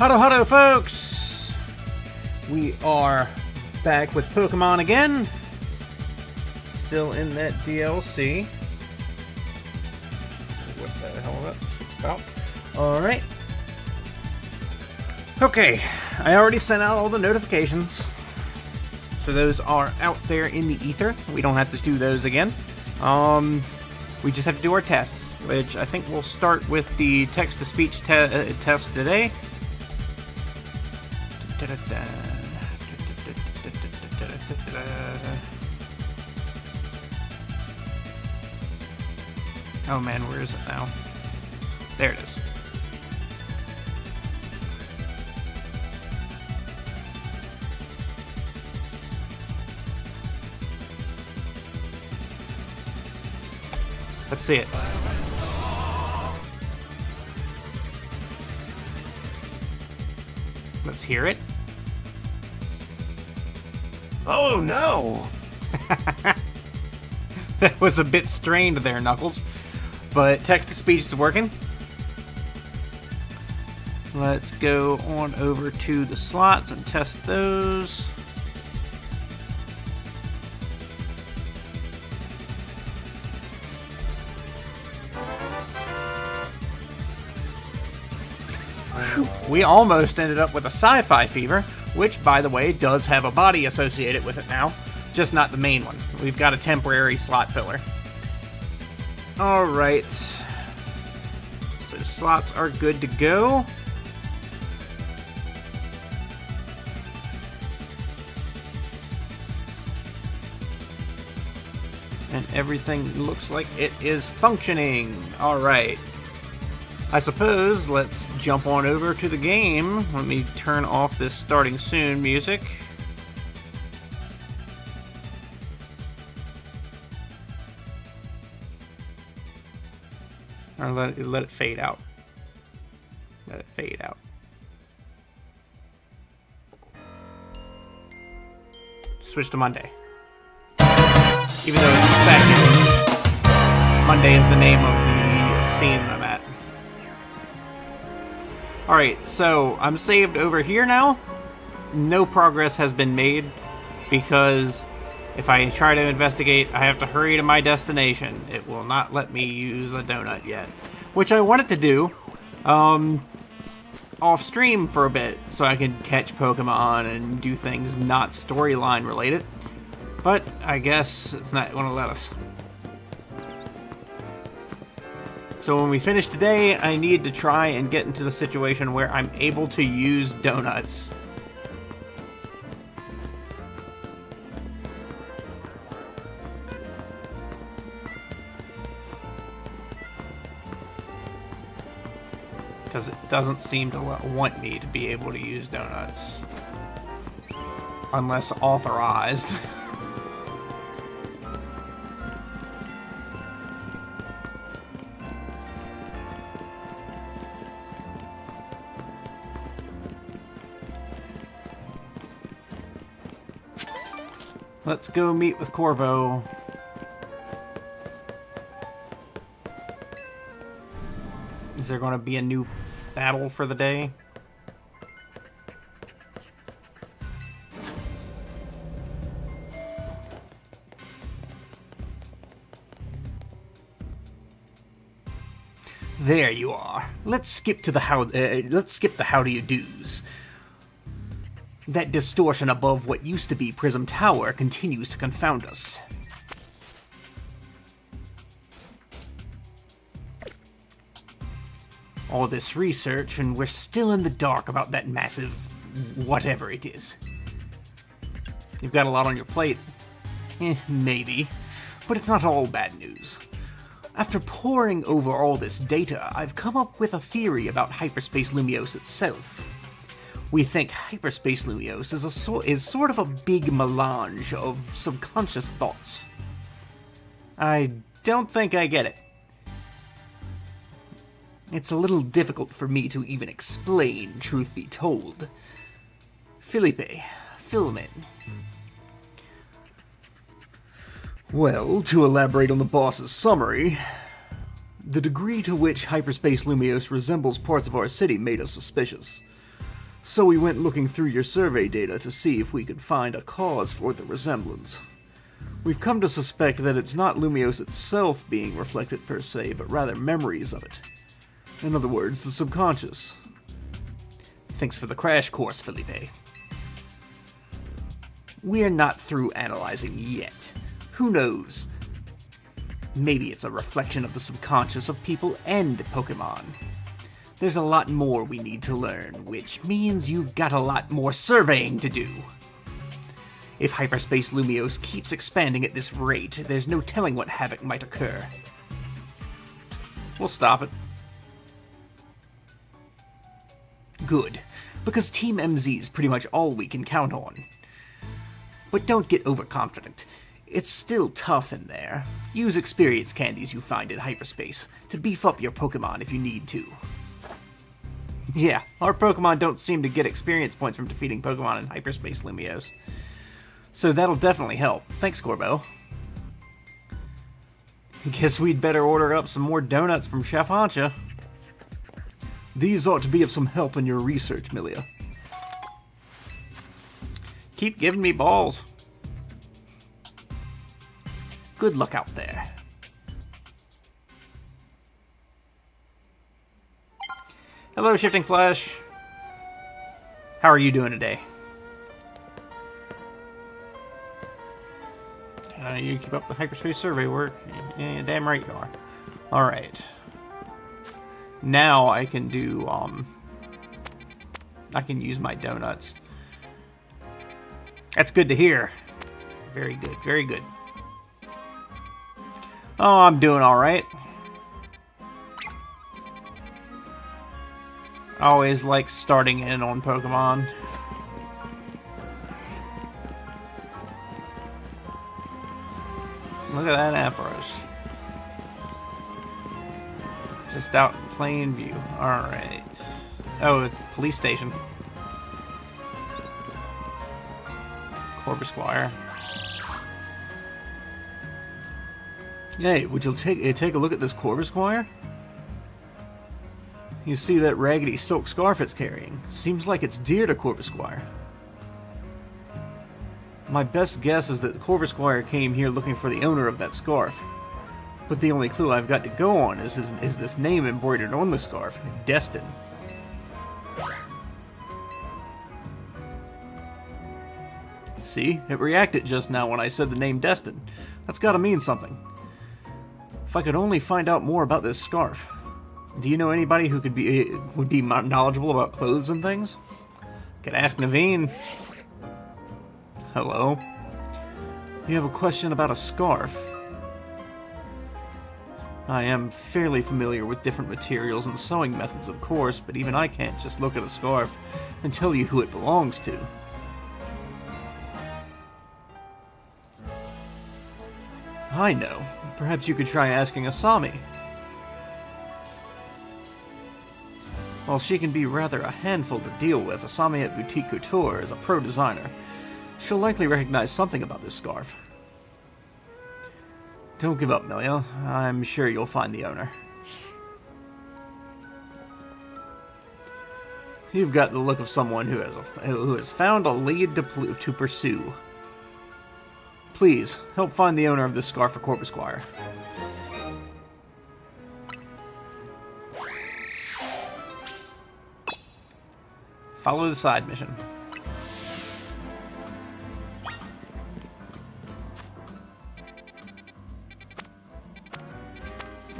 Huddle huddle, folks! We are back with Pokemon again. Still in that DLC. What the hell is that about? Alright. Okay, I already sent out all the notifications. So those are out there in the ether. We don't have to do those again. We just have to do our tests, which I think we'll start with the text-to-speech test today. Oh man, where is it now? There it is. Let's see it. Let's hear it. Oh no! That was a bit strained there, Knuckles. But text-to-speech is working. Let's go on over to the slots and test those. We almost ended up with a sci-fi fever, which, by the way, does have a body associated with it now, just not the main one. We've got a temporary slot filler. Alright. So slots are good to go. And everything looks like it is functioning. Alright. I suppose let's jump on over to the game. Let me turn off this starting soon music. Or let it fade out. Let it fade out. Switch to Monday. Even though it's second, Monday is the name of the scene that I'm at. Alright, so I'm saved over here now. No progress has been made because if I try to investigate, I have to hurry to my destination. It will not let me use a donut yet. Which I wanted to do off stream for a bit so I could catch Pokemon and do things not storyline related. But I guess it's not going to let us. So when we finish today, I need to try and get into the situation where I'm able to use donuts. Because it doesn't seem to want me to be able to use donuts. Unless authorized. Let's go meet with Corvo. Is there going to be a new battle for the day? There you are. Let's skip to the how do you do's. That distortion above what used to be Prism Tower continues to confound us. All this research, and we're still in the dark about that massive whatever it is. You've got a lot on your plate. Maybe. But it's not all bad news. After poring over all this data, I've come up with a theory about Hyperspace Lumiose itself. We think Hyperspace Lumiose is sort of a big melange of subconscious thoughts. I don't think I get it. It's a little difficult for me to even explain, truth be told. Felipe, fill in. Well, to elaborate on the boss's summary, the degree to which Hyperspace Lumiose resembles parts of our city made us suspicious. So we went looking through your survey data to see if we could find a cause for the resemblance. We've come to suspect that it's not Lumios itself being reflected per se, but rather memories of it. In other words, the subconscious. Thanks for the crash course, Felipe. We're not through analyzing yet. Who knows? Maybe it's a reflection of the subconscious of people and Pokemon. There's a lot more we need to learn, which means you've got a lot more surveying to do. If Hyperspace Lumios keeps expanding at this rate, there's no telling what havoc might occur. We'll stop it. Good, because Team MZ is pretty much all we can count on. But don't get overconfident. It's still tough in there. Use experience candies you find in hyperspace to beef up your Pokemon if you need to. Yeah, our Pokemon don't seem to get experience points from defeating Pokemon in hyperspace Lumios. So that'll definitely help. Thanks, Corbo. Guess we'd better order up some more donuts from Chef Hancha. These ought to be of some help in your research, Milia. Keep giving me balls. Good luck out there. Hello, Shifting Flash. How are you doing today? You keep up the hyperspace survey work. Yeah, damn right you are. Alright. Now I can do, I can use my donuts. That's good to hear. Very good, very good. Oh, I'm doing alright. Always like starting in on Pokemon. Look at that Ampharos. Just out in plain view. Alright. Oh, police station. Corvisquire. Hey, would you take a look at this Corvisquire? You see that raggedy silk scarf it's carrying. Seems like it's dear to Corvisquire. My best guess is that Corvisquire came here looking for the owner of that scarf. But the only clue I've got to go on is this name embroidered on the scarf, Destin. See, it reacted just now when I said the name Destin. That's gotta mean something. If I could only find out more about this scarf. Do you know anybody who would be knowledgeable about clothes and things? Could ask Naveen. Hello. You have a question about a scarf? I am fairly familiar with different materials and sewing methods, of course, but even I can't just look at a scarf and tell you who it belongs to. I know. Perhaps you could try asking Asami. While she can be rather a handful to deal with, Asami at Boutique Couture is a pro designer. She'll likely recognize something about this scarf. Don't give up, Milia. I'm sure you'll find the owner. You've got the look of someone who has found a lead to pursue. Please, help find the owner of this scarf for Corvisquire. Follow the side mission.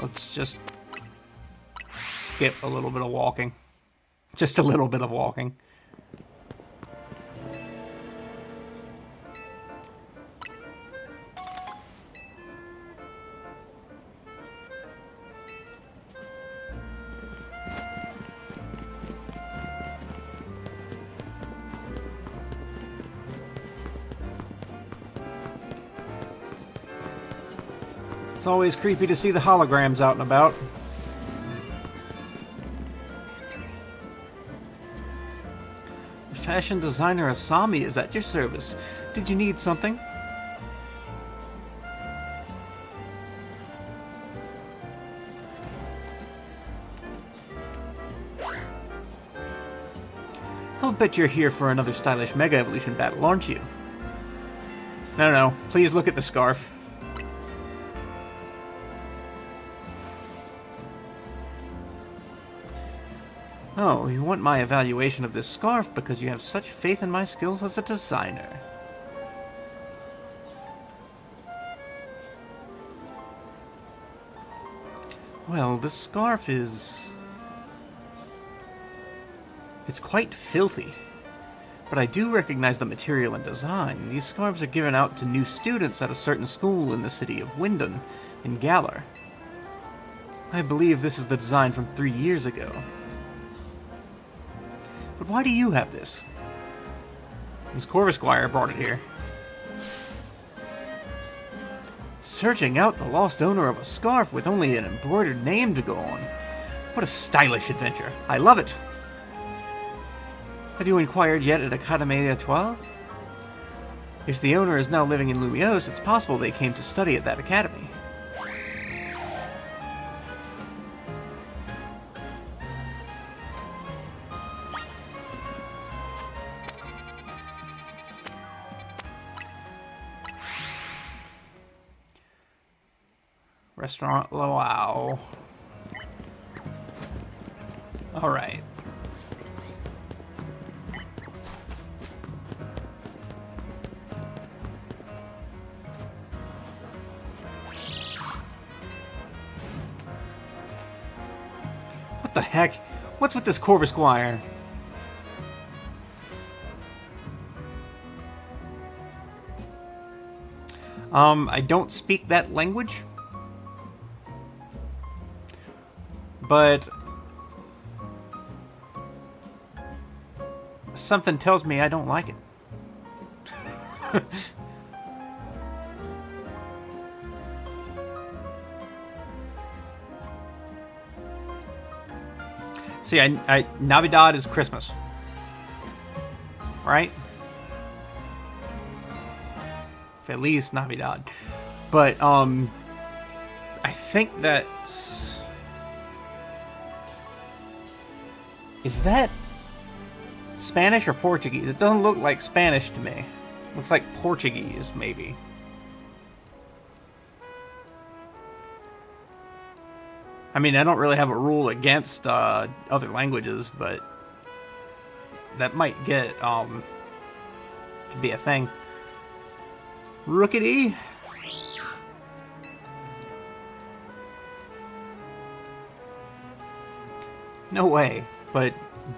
Let's just skip a little bit of walking. Just a little bit of walking. It's always creepy to see the holograms out and about. Fashion designer Asami is at your service. Did you need something? How bet you're here for another stylish Mega Evolution battle, aren't you? No, please look at the scarf. Oh, you want my evaluation of this scarf because you have such faith in my skills as a designer. Well, this scarf is... it's quite filthy. But I do recognize the material and design. These scarves are given out to new students at a certain school in the city of Wyndon, in Galar. I believe this is the design from 3 years ago. But why do you have this? Miss Corvisquire brought it here. Searching out the lost owner of a scarf with only an embroidered name to go on. What a stylish adventure. I love it. Have you inquired yet at Academia 12? If the owner is now living in Lumiose, it's possible they came to study at that academy. Restaurant Luau. Alright. What the heck? What's with this Corvisquire? I don't speak that language. But something tells me I don't like it. See, Navidad is Christmas, right? Feliz Navidad. But I think that's... is that Spanish or Portuguese? It doesn't look like Spanish to me. Looks like Portuguese, maybe. I mean, I don't really have a rule against other languages, but that might get to be a thing. Rookity. No way. But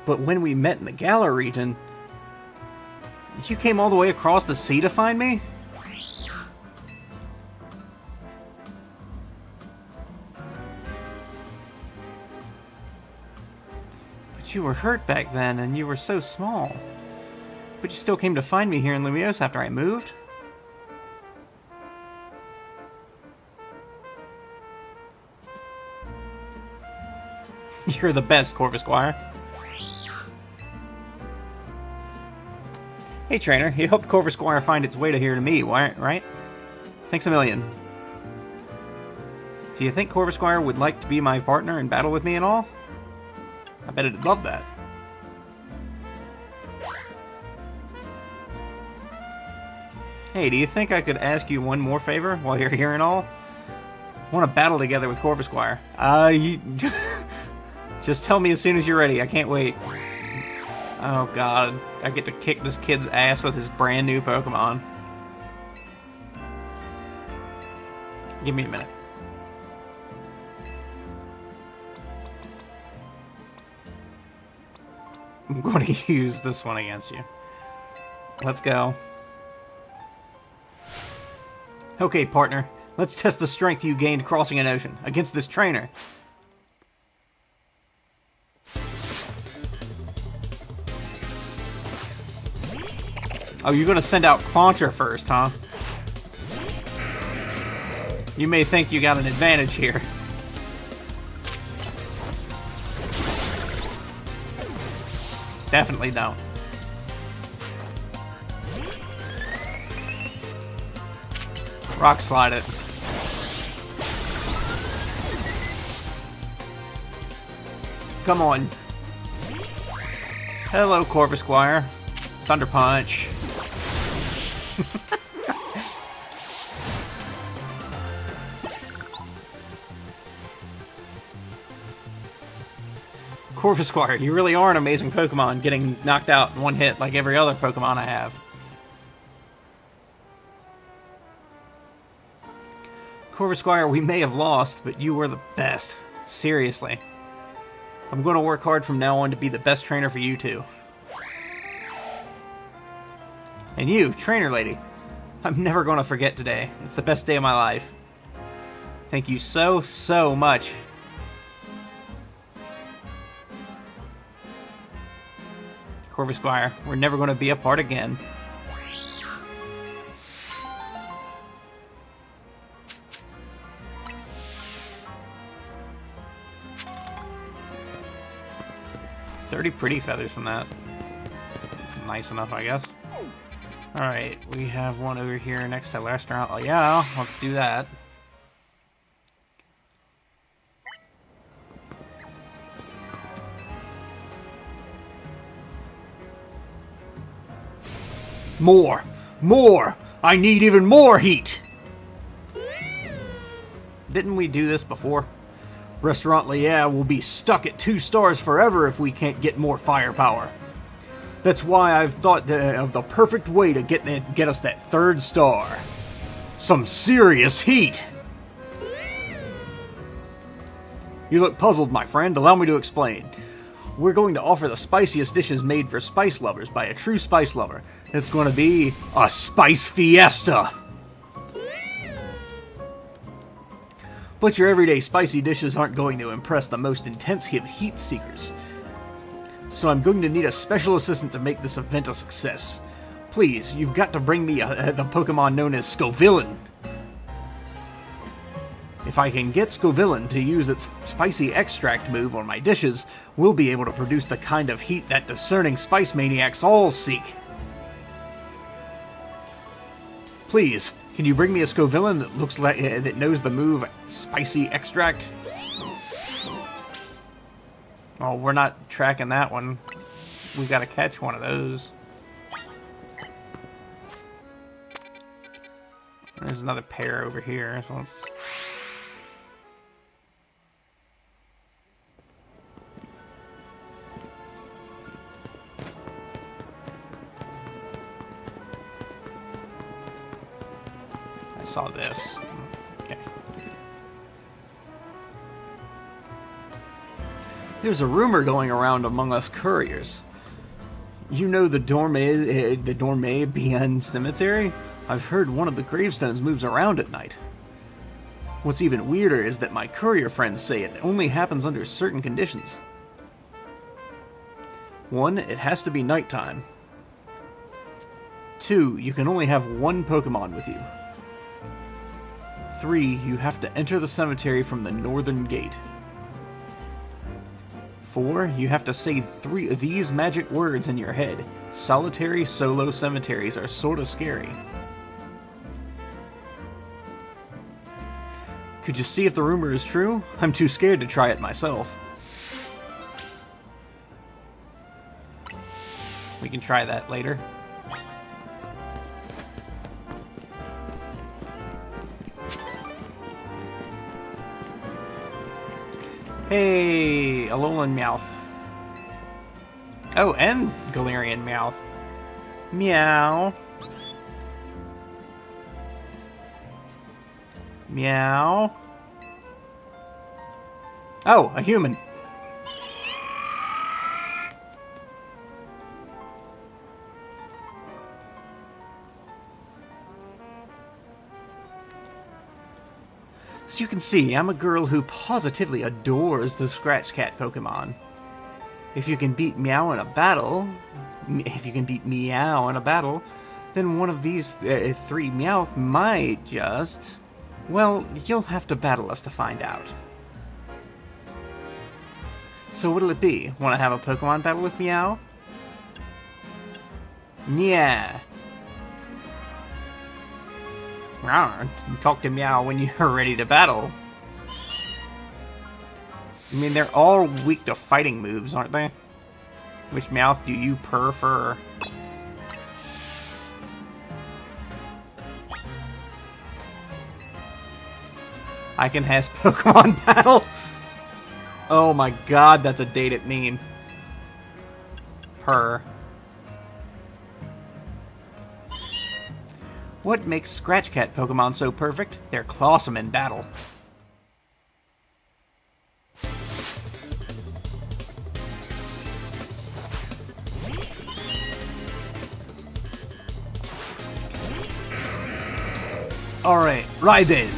when we met in the Galar region, you came all the way across the sea to find me? But you were hurt back then, and you were so small. But you still came to find me here in Lumiose after I moved? You're the best, Corvisquire. Hey, trainer. You helped Corvisquire find its way to here to me, right? Thanks a million. Do you think Corvisquire would like to be my partner in battle with me and all? I bet it'd love that. Hey, do you think I could ask you one more favor while you're here and all? I want to battle together with Corvisquire. Just tell me as soon as you're ready. I can't wait. Oh god, I get to kick this kid's ass with his brand new Pokemon. Give me a minute. I'm going to use this one against you. Let's go. Okay, partner. Let's test the strength you gained crossing an ocean against this trainer. Oh, you're gonna send out Clauncher first, huh? You may think you got an advantage here. Definitely don't. Rock slide it. Come on. Hello, Corvus Squire. Thunder Punch. Corvus Squire, you really are an amazing Pokemon, getting knocked out in one hit like every other Pokemon I have. Corvus Squire, we may have lost, but you were the best. Seriously. I'm going to work hard from now on to be the best trainer for you two. And you, trainer lady, I'm never going to forget today. It's the best day of my life. Thank you so, so much. Corvus Squire, we're never going to be apart again. $30 pretty feathers from that. Nice enough, I guess. Alright, we have one over here next to the restaurant. Oh yeah, let's do that. More! More! I need even more heat! Didn't we do this before? Restaurant Leia will be stuck at 2 stars forever if we can't get more firepower. That's why I've thought of the perfect way to get us that 3rd star. Some serious heat! You look puzzled, my friend. Allow me to explain. We're going to offer the spiciest dishes made for spice lovers by a true spice lover. It's going to be a spice fiesta! But your everyday spicy dishes aren't going to impress the most intense heat seekers. So I'm going to need a special assistant to make this event a success. Please, you've got to bring me the Pokemon known as Scovillain. If I can get Scovillain to use its spicy extract move on my dishes, we'll be able to produce the kind of heat that discerning spice maniacs all seek. Please, can you bring me a Scovillain that looks like that knows the move Spicy Extract? Oh, we're not tracking that one. We gotta catch one of those. There's another pair over here, so let's... I saw this. Okay. There's a rumor going around among us couriers. You know the Dorme Bien Cemetery? I've heard one of the gravestones moves around at night. What's even weirder is that my courier friends say it only happens under certain conditions. 1, it has to be nighttime. 2, you can only have 1 Pokemon with you. 3, you have to enter the cemetery from the northern gate. 4, you have to say 3 of these magic words in your head. Solitary solo cemeteries are sorta scary. Could you see if the rumor is true? I'm too scared to try it myself. We can try that later. Hey, Alolan Meowth. Oh, and Galarian Meowth. Meow. Meow. Oh, a human. So you can see, I'm a girl who positively adores the Scratch Cat Pokemon. If you can beat Meow in a battle, then one of these 3 Meowth might just... Well, you'll have to battle us to find out. So what'll it be? Want to have a Pokemon battle with Meow? Yeah. Talk to Meow when you're ready to battle. I mean, they're all weak to fighting moves, aren't they? Which Meowth do you prefer? Makin has Pokemon Battle? Oh my god, that's a dated meme. Purr. What makes Scratch Cat Pokemon so perfect? They're clawsome in battle. Alright, Raiden.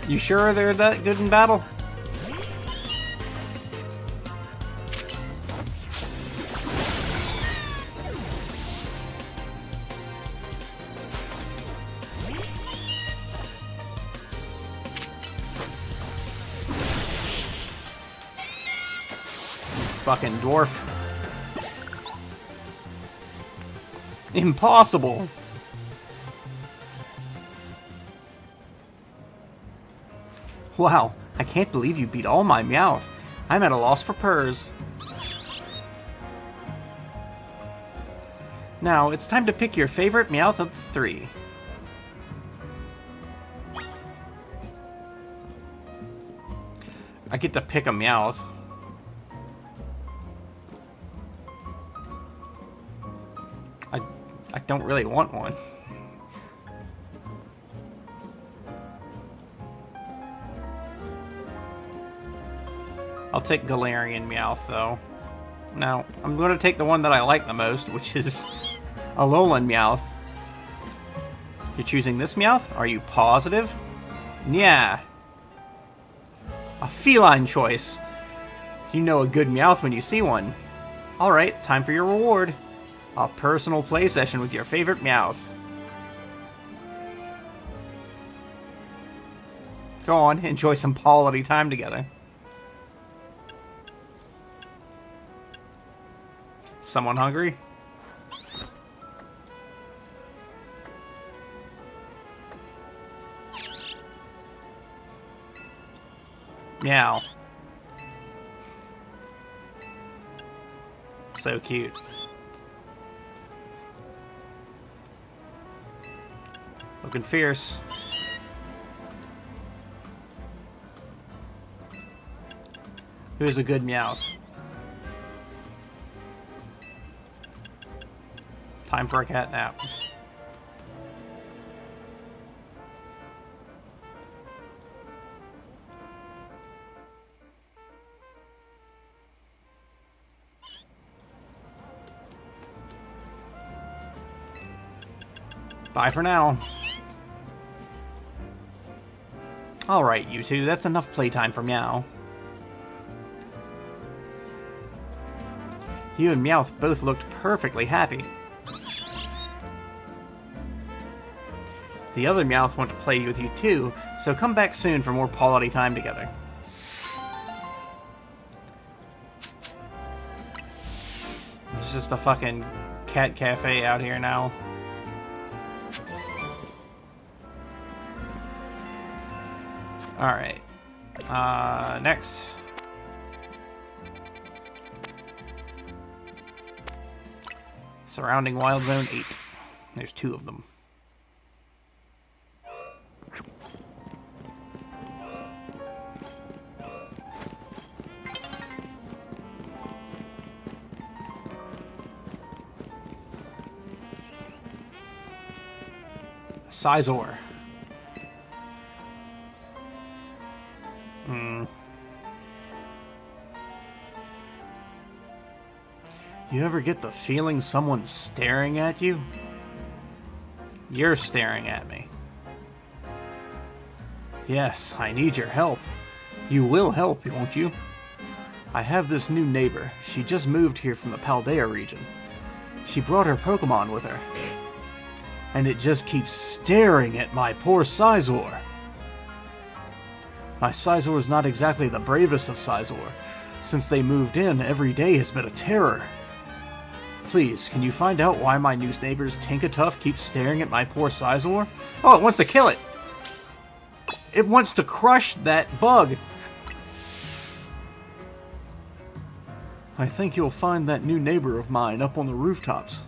You sure they're that good in battle? Fucking dwarf. Impossible. Wow, I can't believe you beat all my Meowth. I'm at a loss for purrs. Now, it's time to pick your favorite Meowth of the three. I get to pick a Meowth. I don't really want one. I'll take Galarian Meowth, though. Now, I'm going to take the one that I like the most, which is Alolan Meowth. You're choosing this Meowth? Are you positive? Yeah. A feline choice. You know a good Meowth when you see one. Alright, time for your reward. A personal play session with your favorite Meowth. Go on, enjoy some quality time together. Someone hungry? Meow. So cute. Looking fierce. Who's a good Meowth? Time for a cat nap. Bye for now. Alright, you two, that's enough playtime for Meow. You and Meowth both looked perfectly happy. The other Meowth want to play with you too, so come back soon for more quality time together. It's just a fucking cat cafe out here now. Alright. Next. Surrounding Wild Zone 8. There's 2 of them. Sizor. You ever get the feeling someone's staring at you? You're staring at me. Yes, I need your help. You will help, won't you? I have this new neighbor. She just moved here from the Paldea region. She brought her Pokemon with her. And it just keeps staring at my poor Sizor. My Sizor is not exactly the bravest of Sizor. Since they moved in, every day has been a terror. Please, can you find out why my new neighbor's Tinkatuff keeps staring at my poor Sizor? Oh, it wants to kill it! It wants to crush that bug. I think you'll find that new neighbor of mine up on the rooftops.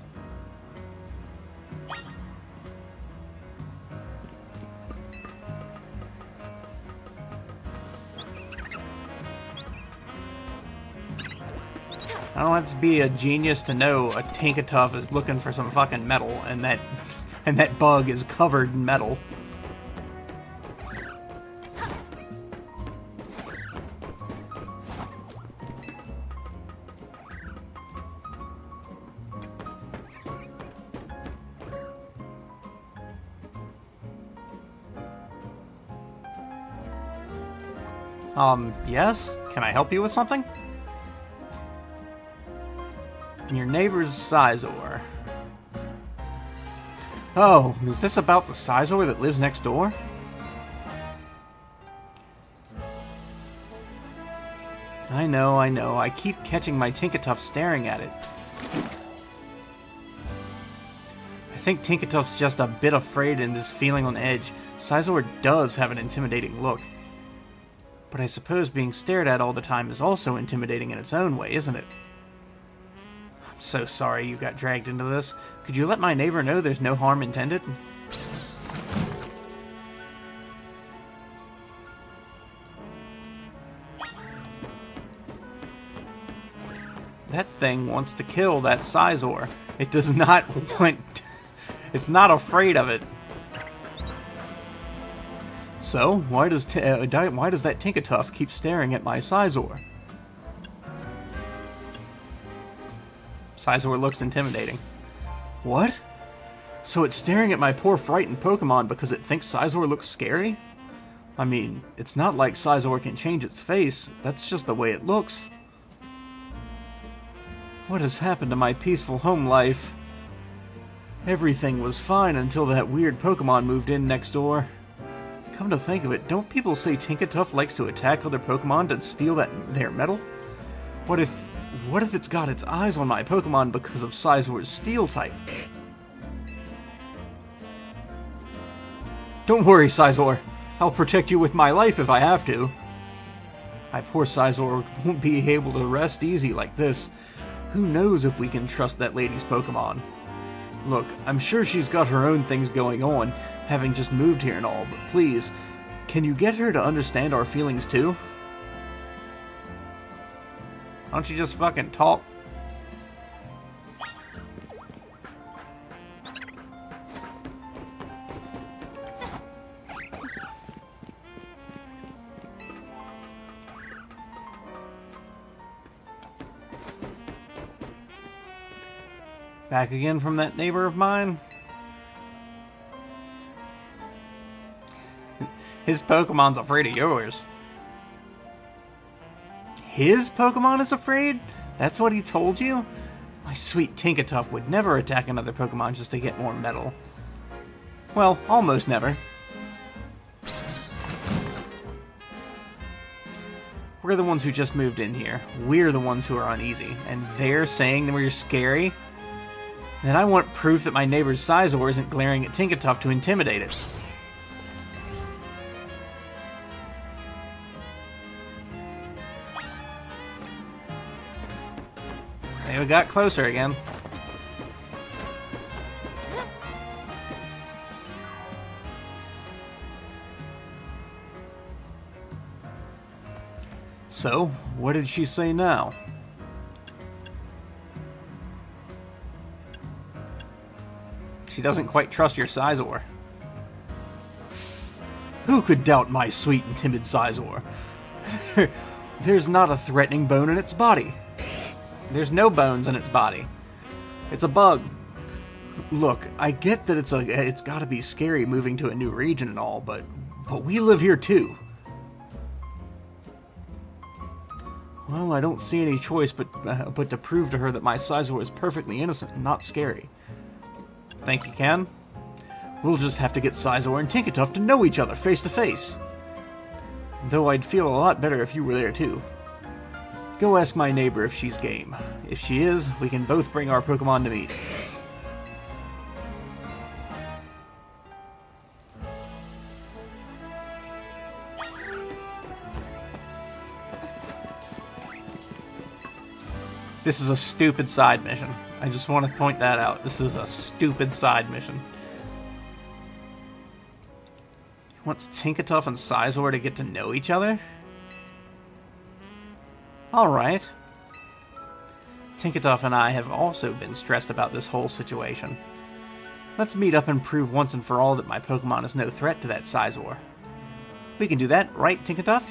I don't have to be a genius to know a Tinkatuff is looking for some fucking metal, and that bug is covered in metal. Yes? Can I help you with something? Your neighbor's Sizor. Oh, is this about the Sizor that lives next door? I know. I keep catching my Tinkatuff staring at it. I think Tinkatuff's just a bit afraid and is feeling on edge. Sizor does have an intimidating look. But I suppose being stared at all the time is also intimidating in its own way, isn't it? I'm so sorry you got dragged into this. Could you let my neighbor know there's no harm intended? That thing wants to kill that Sizor. It does not want... It's not afraid of it. So, why does that Tinkatuff keep staring at my Sizor? Sizor looks intimidating. What? So it's staring at my poor frightened Pokemon because it thinks Sizor looks scary? I mean, it's not like Sizor can change its face, that's just the way it looks. What has happened to my peaceful home life? Everything was fine until that weird Pokemon moved in next door. Come to think of it, don't people say Tinkatuff likes to attack other Pokemon to steal their metal? What if it's got its eyes on my Pokemon because of Sizor's steel type? Don't worry, Sizor. I'll protect you with my life if I have to. My poor Sizor won't be able to rest easy like this. Who knows if we can trust that lady's Pokemon? Look, I'm sure she's got her own things going on, having just moved here and all, but please, can you get her to understand our feelings too? Why don't you just fucking talk? Back again from that neighbor of mine? His Pokemon's afraid of yours. His Pokemon is afraid? That's what he told you? My sweet Tinkatuff would never attack another Pokemon just to get more metal. Well, almost never. We're the ones who just moved in here. We're the ones who are uneasy. And they're saying that we're scary? Then I want proof that my neighbor's Sizor isn't glaring at Tinkatuff to intimidate it. They got closer again. So, what did she say now? She doesn't quite trust your Sizor. Who could doubt my sweet and timid Sizor? There's not a threatening bone in its body. There's no bones in its body. It's a bug. Look, I get that it's gotta be scary moving to a new region and all, but we live here too. Well, I don't see any choice but to prove to her that my Sizor is perfectly innocent and not scary. Think you can? We'll just have to get Sizor and Tinkatuff to know each other face to face. Though I'd feel a lot better if you were there too. Go ask my neighbor if she's game. If she is, we can both bring our Pokemon to meet. This is a stupid side mission. I just want to point that out. This is a stupid side mission. He wants Tinkatuff and Sizor to get to know each other? Alright. Tinkatuff and I have also been stressed about this whole situation. Let's meet up and prove once and for all that my Pokemon is no threat to that Sizor. We can do that, right, Tinkatuff?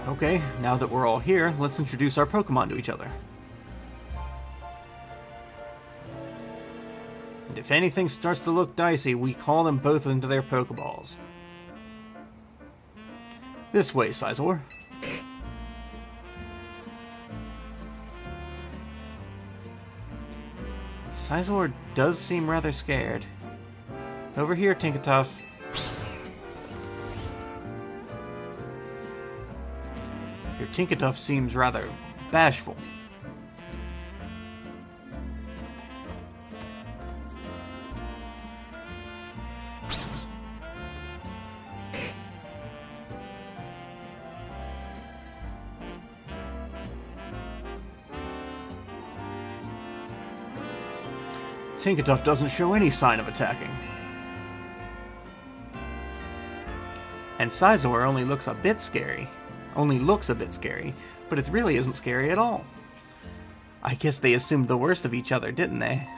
Okay, now that we're all here, let's introduce our Pokemon to each other. And if anything starts to look dicey, we call them both into their Pokeballs. This way, Sizor. Sizor does seem rather scared. Over here, Tinkatuff. Your Tinkatuff seems rather bashful. Tinkatuff doesn't show any sign of attacking. And Sizor only looks a bit scary, but it really isn't scary at all. I guess they assumed the worst of each other, didn't they?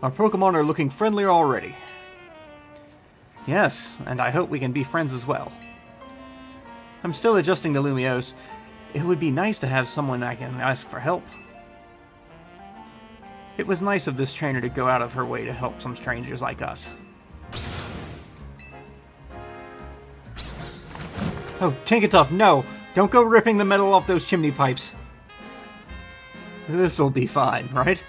Our Pokemon are looking friendlier already. Yes, and I hope we can be friends as well. I'm still adjusting to Lumiose. It would be nice to have someone I can ask for help. It was nice of this trainer to go out of her way to help some strangers like us. Oh, Tinkatuff, no! Don't go ripping the metal off those chimney pipes. This'll be fine, right?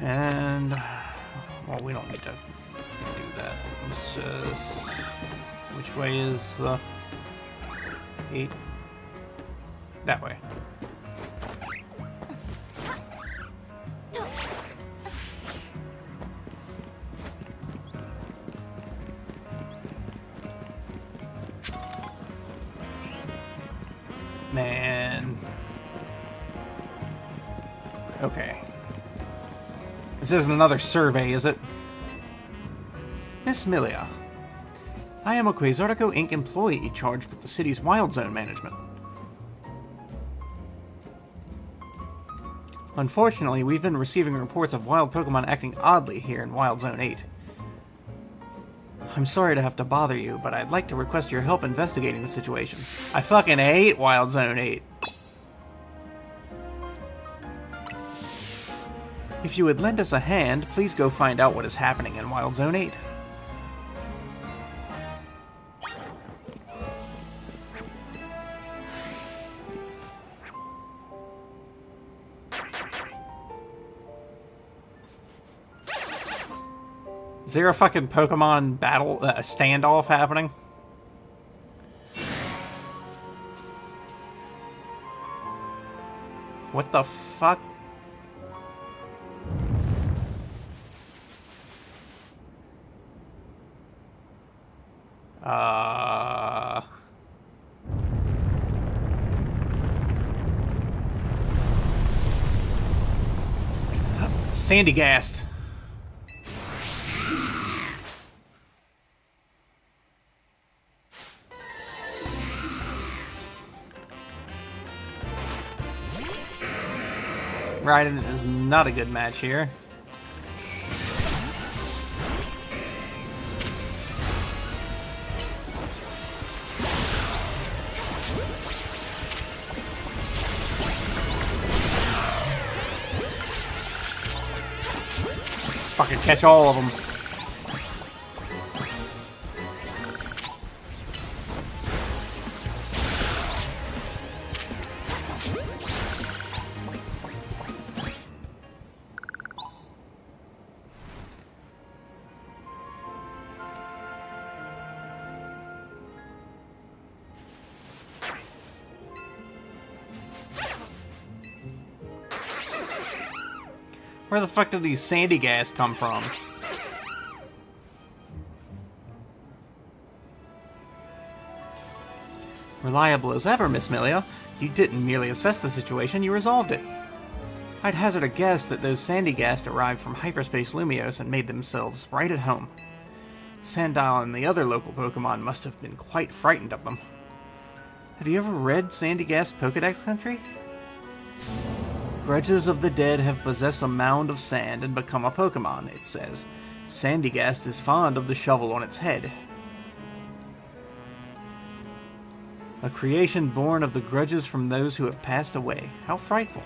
And, well, we don't need to do that. Let's just, which way is the 8? That way. Man. Okay. This isn't another survey, is it? Miss Milia, I am a Quasartico Inc. employee charged with the city's Wild Zone management. Unfortunately, we've been receiving reports of wild Pokemon acting oddly here in Wild Zone 8. I'm sorry to have to bother you, but I'd like to request your help investigating the situation. I fucking hate Wild Zone 8. If you would lend us a hand, please go find out what is happening in Wild Zone 8. Is there a fucking Pokemon battle, standoff happening? What the fuck? Sandygast. Raiden is not a good match here. Fucking catch all of them. Where the fuck did these sandy gas come from? Reliable as ever, Miss Melia. You didn't merely assess the situation, you resolved it. I'd hazard a guess that those Sandygast arrived from hyperspace Lumios and made themselves right at home. Sandile and the other local Pokemon must have been quite frightened of them. Have you ever read Sandygast Pokedex Country? Grudges of the dead have possessed a mound of sand and become a Pokemon, it says. Sandygast is fond of the shovel on its head. A creation born of the grudges from those who have passed away. How frightful.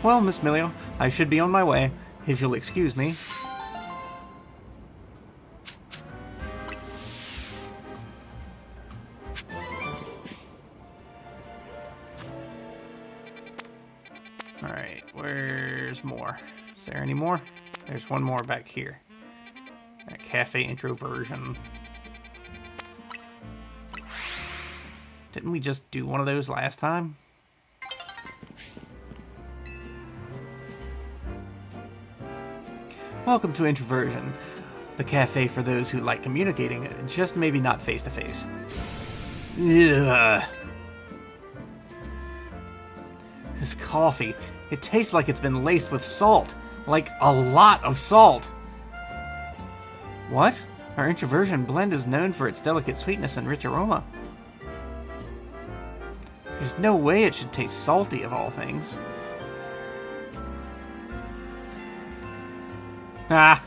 Well, Miss Milio, I should be on my way, if you'll excuse me. Alright, where's more? Is there any more? There's one more back here. That cafe introversion. Didn't we just do one of those last time? Welcome to Introversion, the cafe for those who like communicating, just maybe not face-to-face. Ugh. This coffee, it tastes like it's been laced with salt. Like a lot of salt. What? Our Introversion blend is known for its delicate sweetness and rich aroma. There's no way it should taste salty of all things. Ah!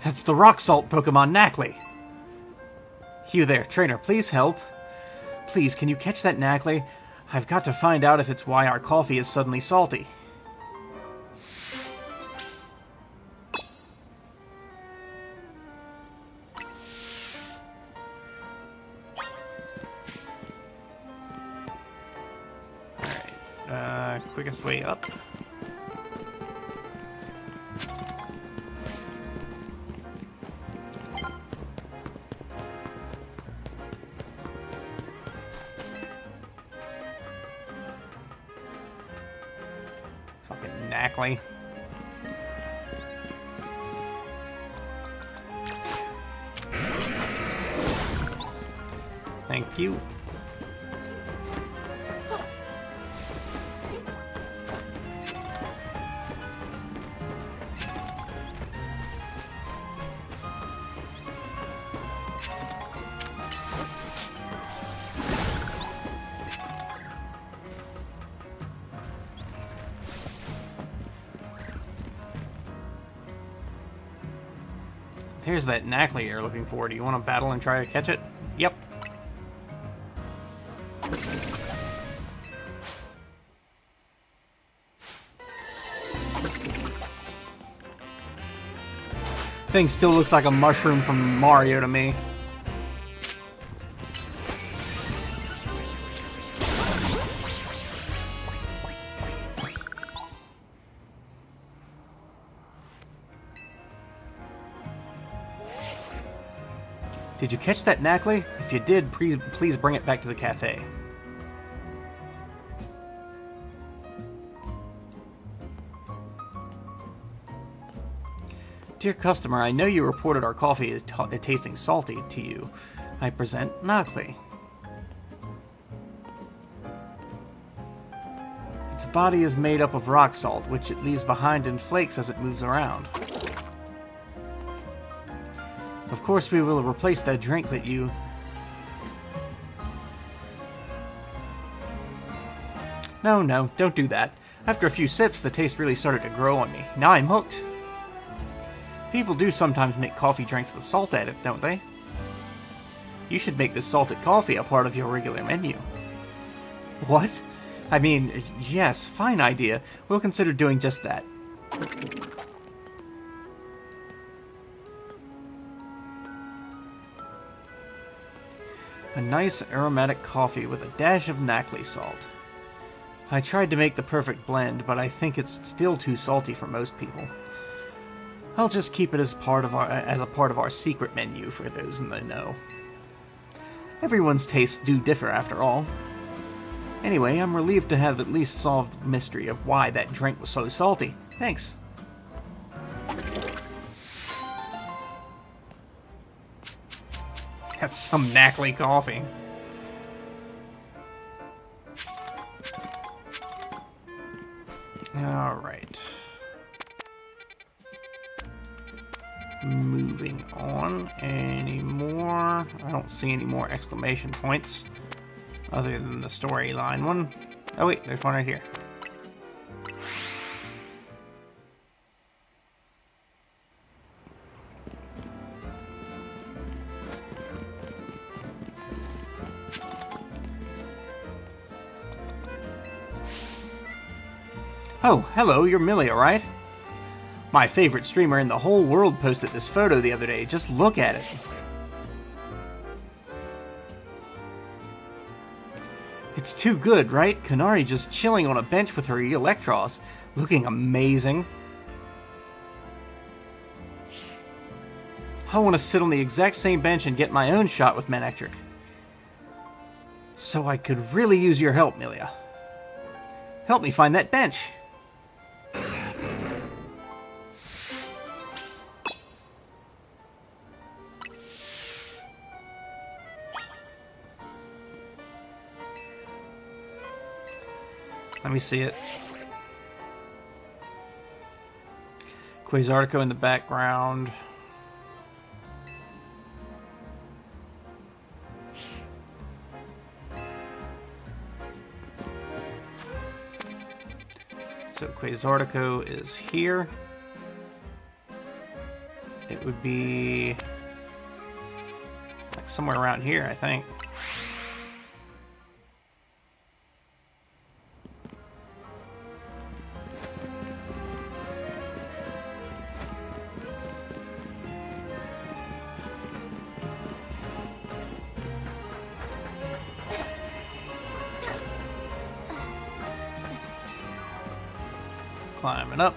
That's the rock salt Pokemon Knackley! You there, trainer, please help. Please, can you catch that Knackley? I've got to find out if it's why our coffee is suddenly salty. Alright, quickest way up. Knackley. Thank you. Here's that Knackley you're looking for. Do you want to battle and try to catch it? Yep. Thing still looks like a mushroom from Mario to me. Did you catch that Knackley? If you did, please bring it back to the cafe. Dear customer, I know you reported our coffee as tasting salty to you. I present Knackley. Its body is made up of rock salt, which it leaves behind in flakes as it moves around. Of course, we will replace that drink that you... No, don't do that. After a few sips, the taste really started to grow on me. Now I'm hooked. People do sometimes make coffee drinks with salt added, don't they? You should make this salted coffee a part of your regular menu. What? I mean, yes, fine idea. We'll consider doing just that. A nice aromatic coffee with a dash of Knackley salt. I tried to make the perfect blend, but I think it's still too salty for most people. I'll just keep it as a part of our secret menu for those in the know. Everyone's tastes do differ, after all. Anyway, I'm relieved to have at least solved the mystery of why that drink was so salty. Thanks. That's some knackly coffee. Alright. Moving on. Any more? I don't see any more exclamation points other than the storyline one. Oh wait, there's one right here. Oh, hello, you're Millie, right? My favorite streamer in the whole world posted this photo the other day. Just look at it. It's too good, right? Kanari just chilling on a bench with her Electros, looking amazing. I want to sit on the exact same bench and get my own shot with Manectric. So I could really use your help, Milia. Help me find that bench. Let me see it. Quasartico in the background. So Quasartico is here. It would be like somewhere around here, I think. Climbing up.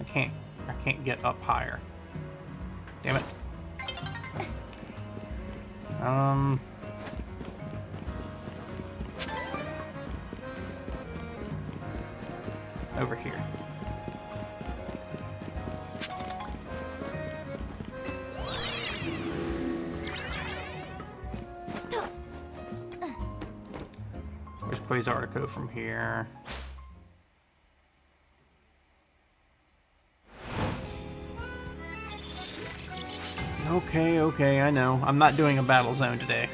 I can't get up higher. Damn it. Over here. Where's Quasartico from here? Okay, I know. I'm not doing a battle zone today.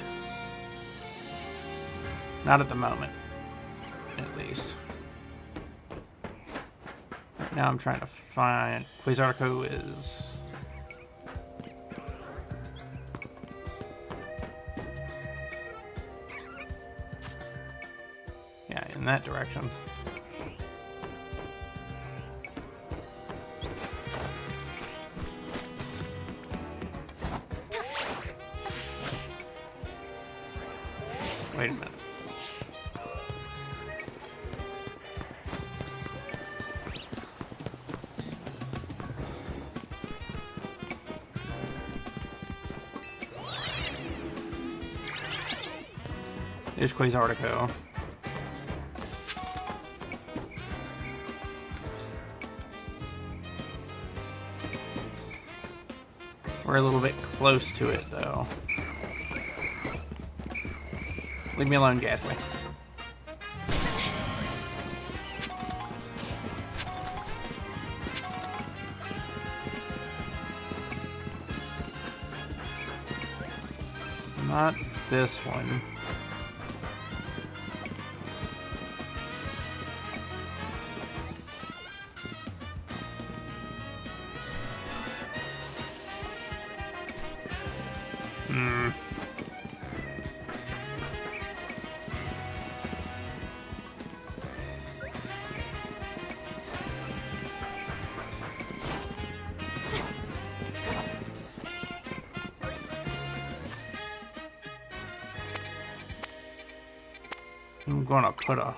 Not at the moment, at least. Right now I'm trying to find... Quasartico is... yeah, in that direction. Wait a minute. There's Quasartico. We're a little bit close to it, though. Leave me alone, Ghastly. Not this one. I'm gonna put a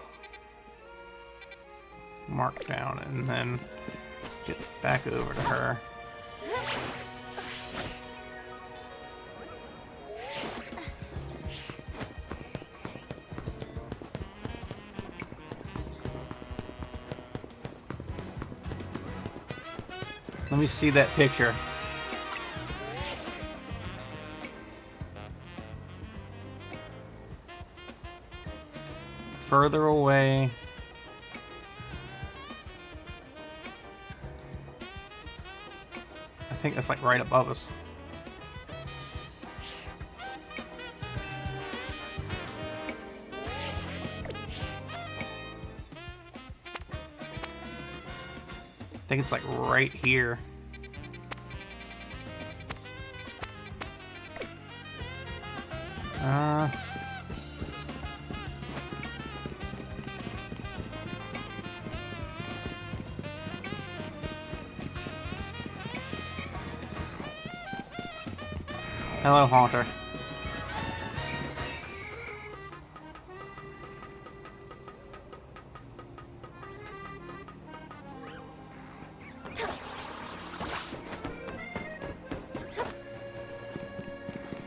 mark down and then get back over to her. Let me see that picture. Further away. I think that's like right above us. I think it's like right here. Hello, Haunter.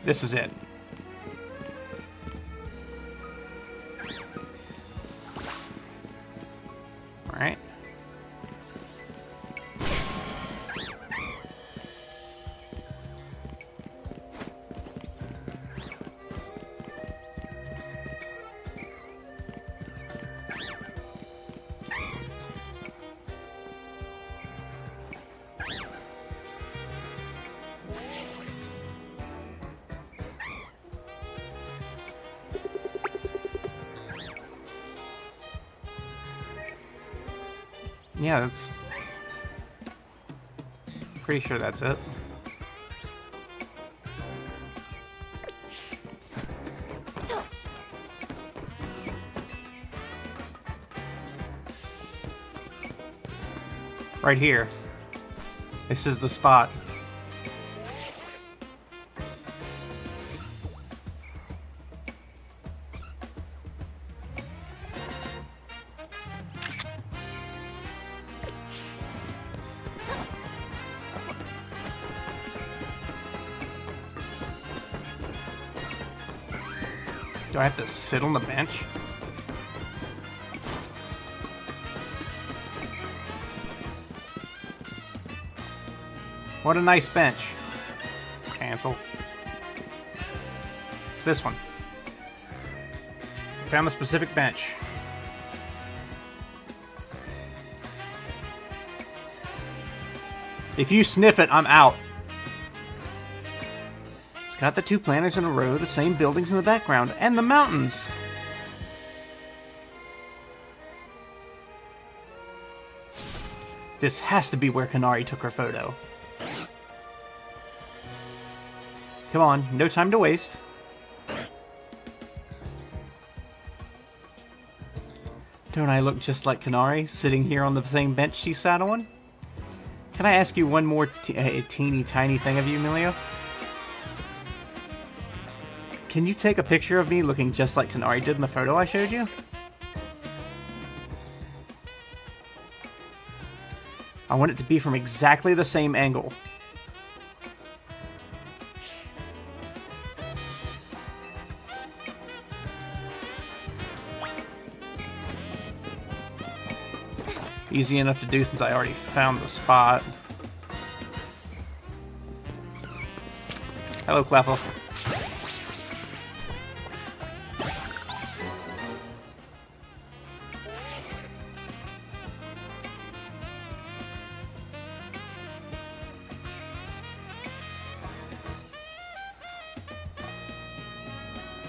This is it. All right. Yeah, that's... pretty sure that's it. Right here. This is the spot. Do I have to sit on the bench? What a nice bench. Cancel. It's this one. Found the specific bench. If you sniff it, I'm out. It's got the two planters in a row, the same buildings in the background, and the mountains. This has to be where Kanari took her photo. Come on, no time to waste. Don't I look just like Kanari, sitting here on the same bench she sat on? Can I ask you one more teeny tiny thing of you, Emilio? Can you take a picture of me looking just like Kanari did in the photo I showed you? I want it to be from exactly the same angle. Easy enough to do since I already found the spot. Hello, Cleffa.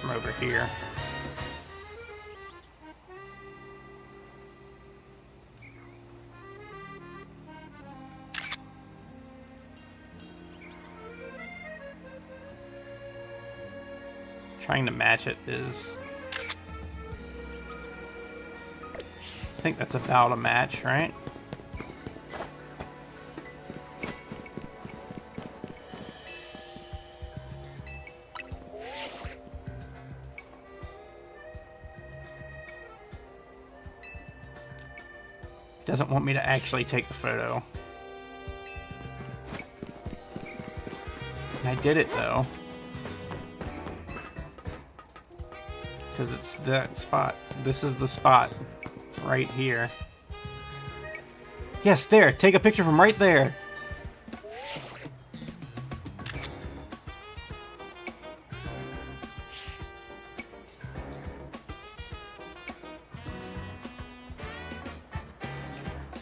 From over here. Trying to match it is... I think that's about a match, right? Doesn't want me to actually take the photo. I did it though. Because it's that spot. This is the spot. Right here. Yes, there! Take a picture from right there!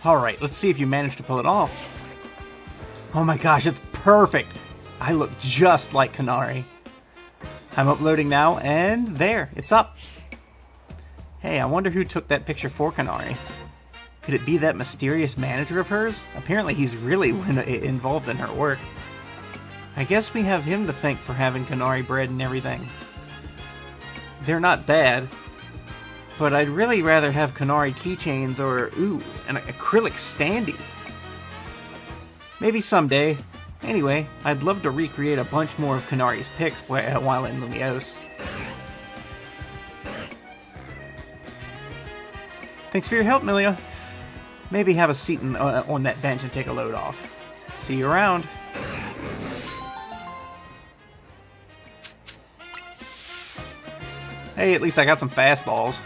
Alright, let's see if you manage to pull it off. Oh my gosh, it's perfect! I look just like Kanari. I'm uploading now, and there, it's up. Hey, I wonder who took that picture for Kanari. Could it be that mysterious manager of hers? Apparently he's really involved in her work. I guess we have him to thank for having Kanari bread and everything. They're not bad, but I'd really rather have Kanari keychains or, ooh, an acrylic standee. Maybe someday. Anyway, I'd love to recreate a bunch more of Kanari's pics while in Lumiose. Thanks for your help, Milia. Maybe have a seat on that bench and take a load off. See you around. Hey, at least I got some fastballs.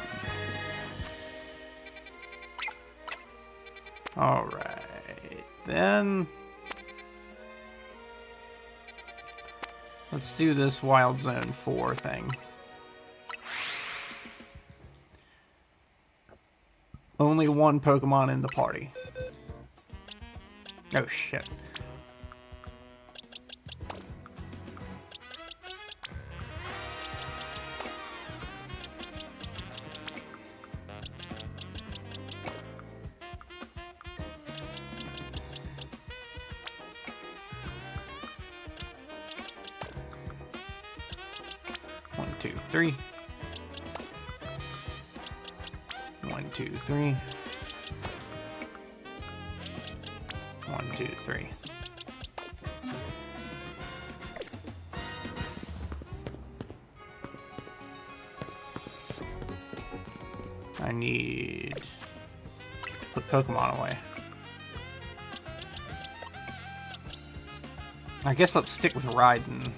Alright, then... let's do this Wild Zone 4 thing. Only one Pokemon in the party. Oh shit. One, two, three. 1, 2, 3. 1, 2, 3. I need to put Pokemon away. I guess let's stick with Raiden.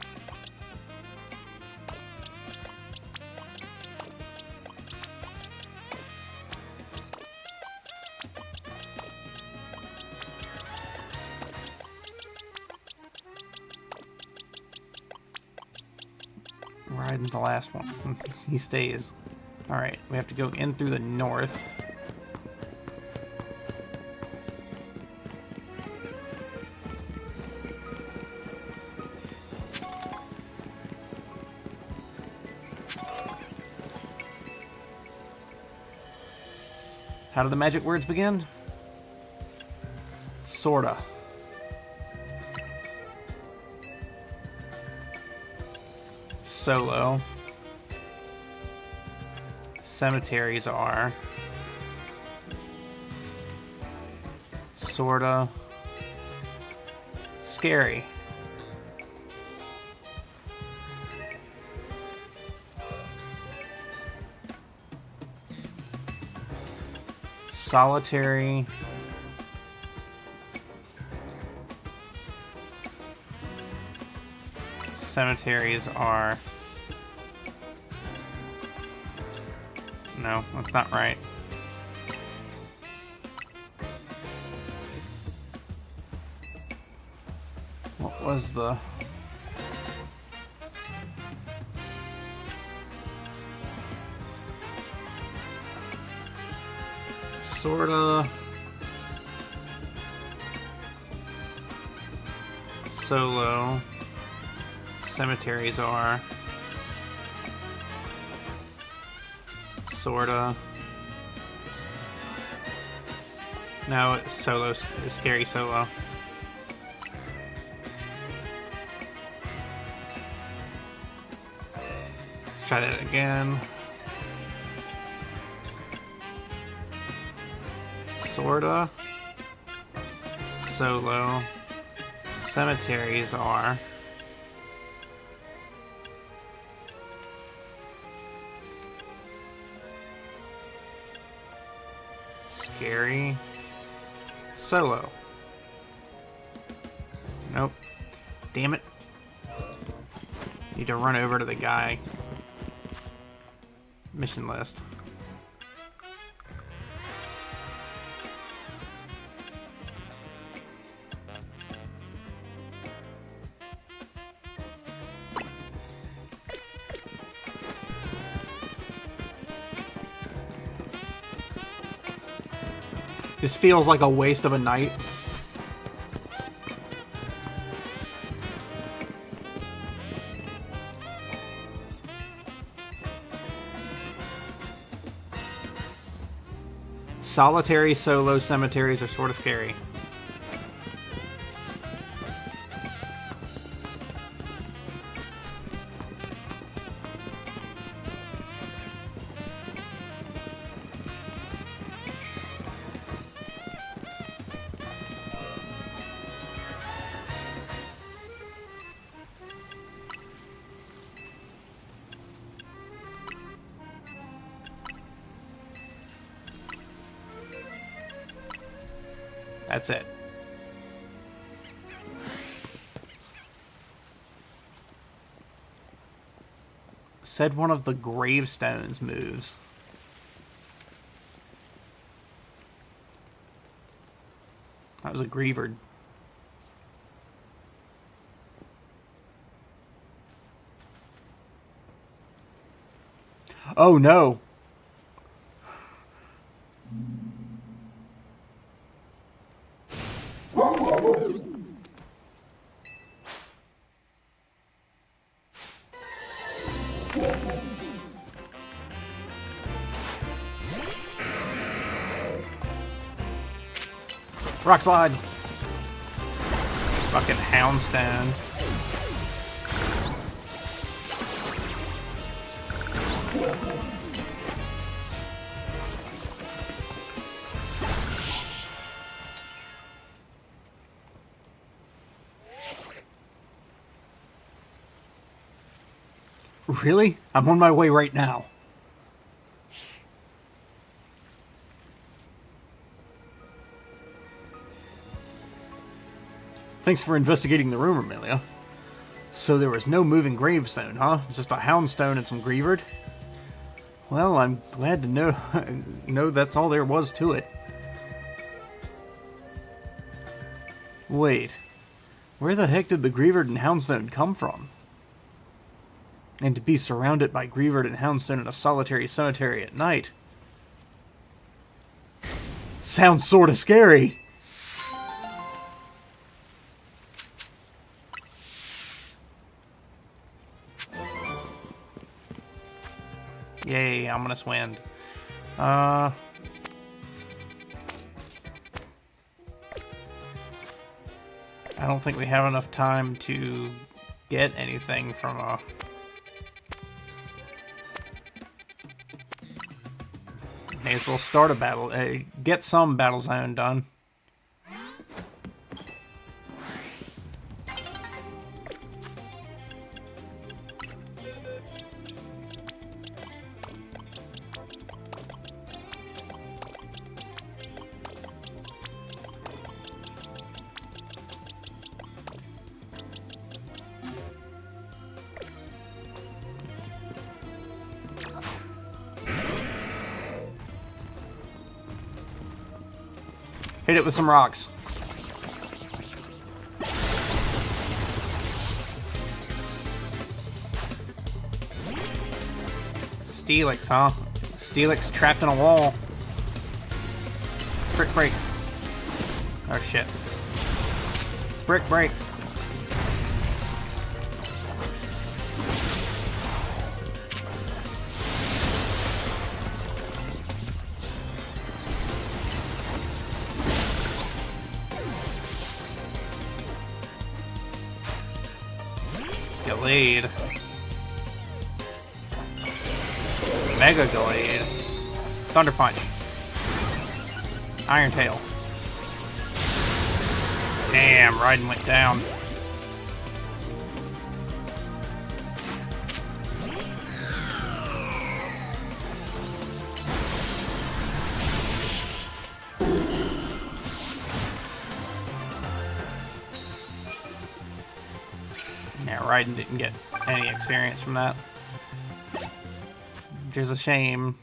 Raiden's the last one. He stays. Alright, we have to go in through the north. How do the magic words begin? Sorta. Solo. Cemeteries are. Sorta. Scary. Solitary. Cemeteries are... no, that's not right. What was the... sorta... solo... cemeteries are... sorta... no, solo is scary solo. Try that again. Sorta. Solo. Cemeteries are... scary. Solo. Nope. Damn it. Need to run over to the guy. Mission list. This feels like a waste of a night. Solitary solo cemeteries are sort of scary. That's it. Said one of the gravestones moves. That was a griever. Oh no. Rock slide. Fucking houndstone. Really? I'm on my way right now. Thanks for investigating the room, Amelia. So there was no moving gravestone, huh? Just a houndstone and some grievered? Well, I'm glad to know that's all there was to it. Wait, where the heck did the grievered and houndstone come from? And to be surrounded by grievered and houndstone in a solitary cemetery at night. Sounds sorta scary. Yay, ominous wind. I don't think we have enough time to get anything from a... May as well start a battle. Get some battle zone done. Hit it with some rocks. Steelix, huh? Steelix trapped in a wall. Brick break. Oh shit. Brick break. Glade. Mega Glade. Thunder Punch. Iron Tail. Damn, Raiden went down. Yeah, Raiden didn't get any experience from that. Which is a shame.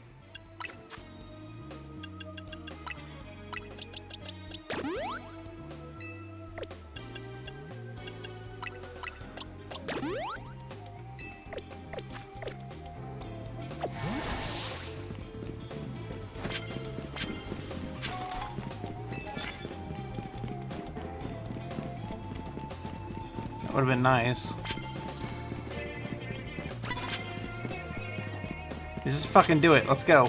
Would have been nice. Just fucking do it. Let's go.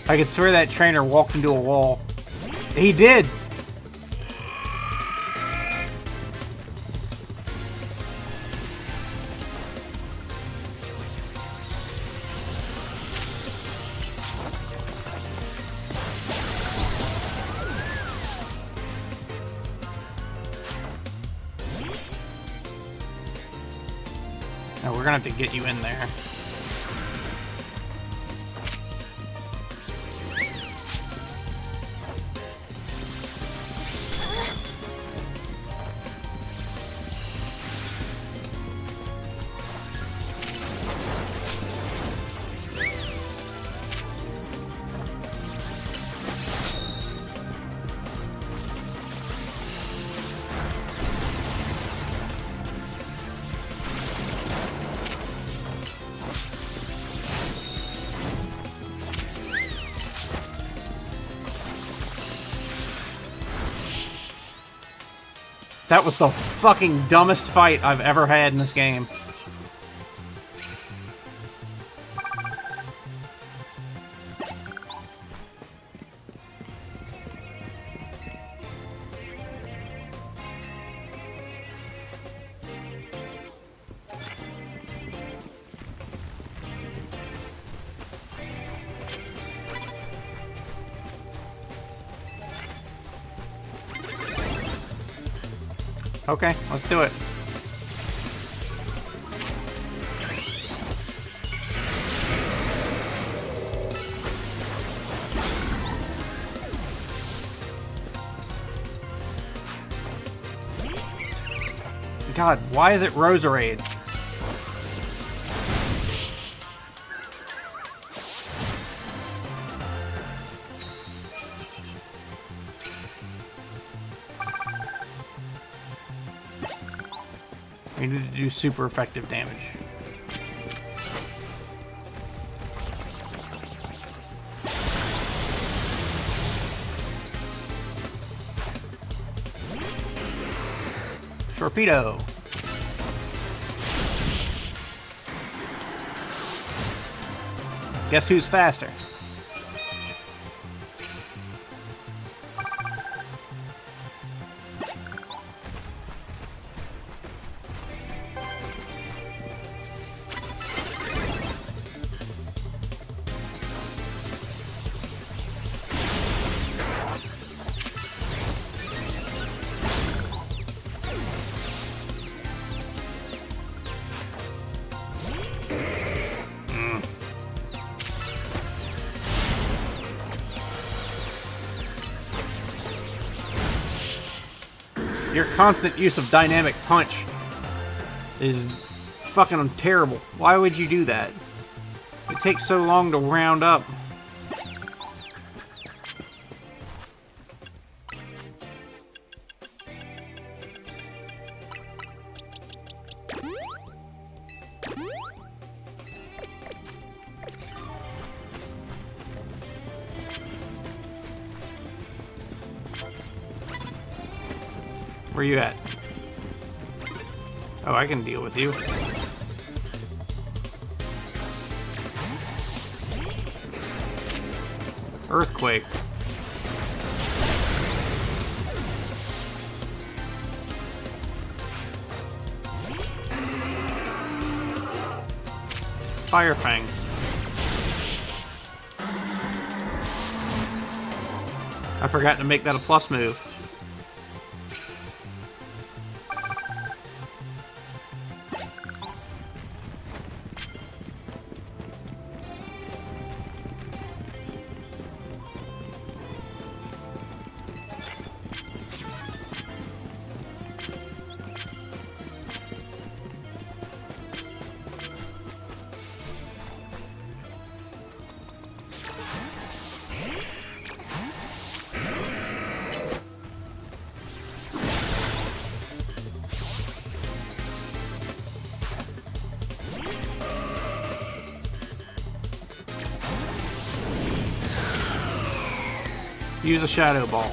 I could swear that trainer walked into a wall. He did! No, we're gonna have to get you in there. That was the fucking dumbest fight I've ever had in this game. Okay, let's do it. God, why is it Roserade? We need to do super effective damage. Torpedo. Guess who's faster? Your constant use of dynamic punch is fucking terrible. Why would you do that? It takes so long to round up. Where you at? Oh, I can deal with you. Earthquake. Fire Fang. I forgot to make that a plus move. Use a Shadow Ball.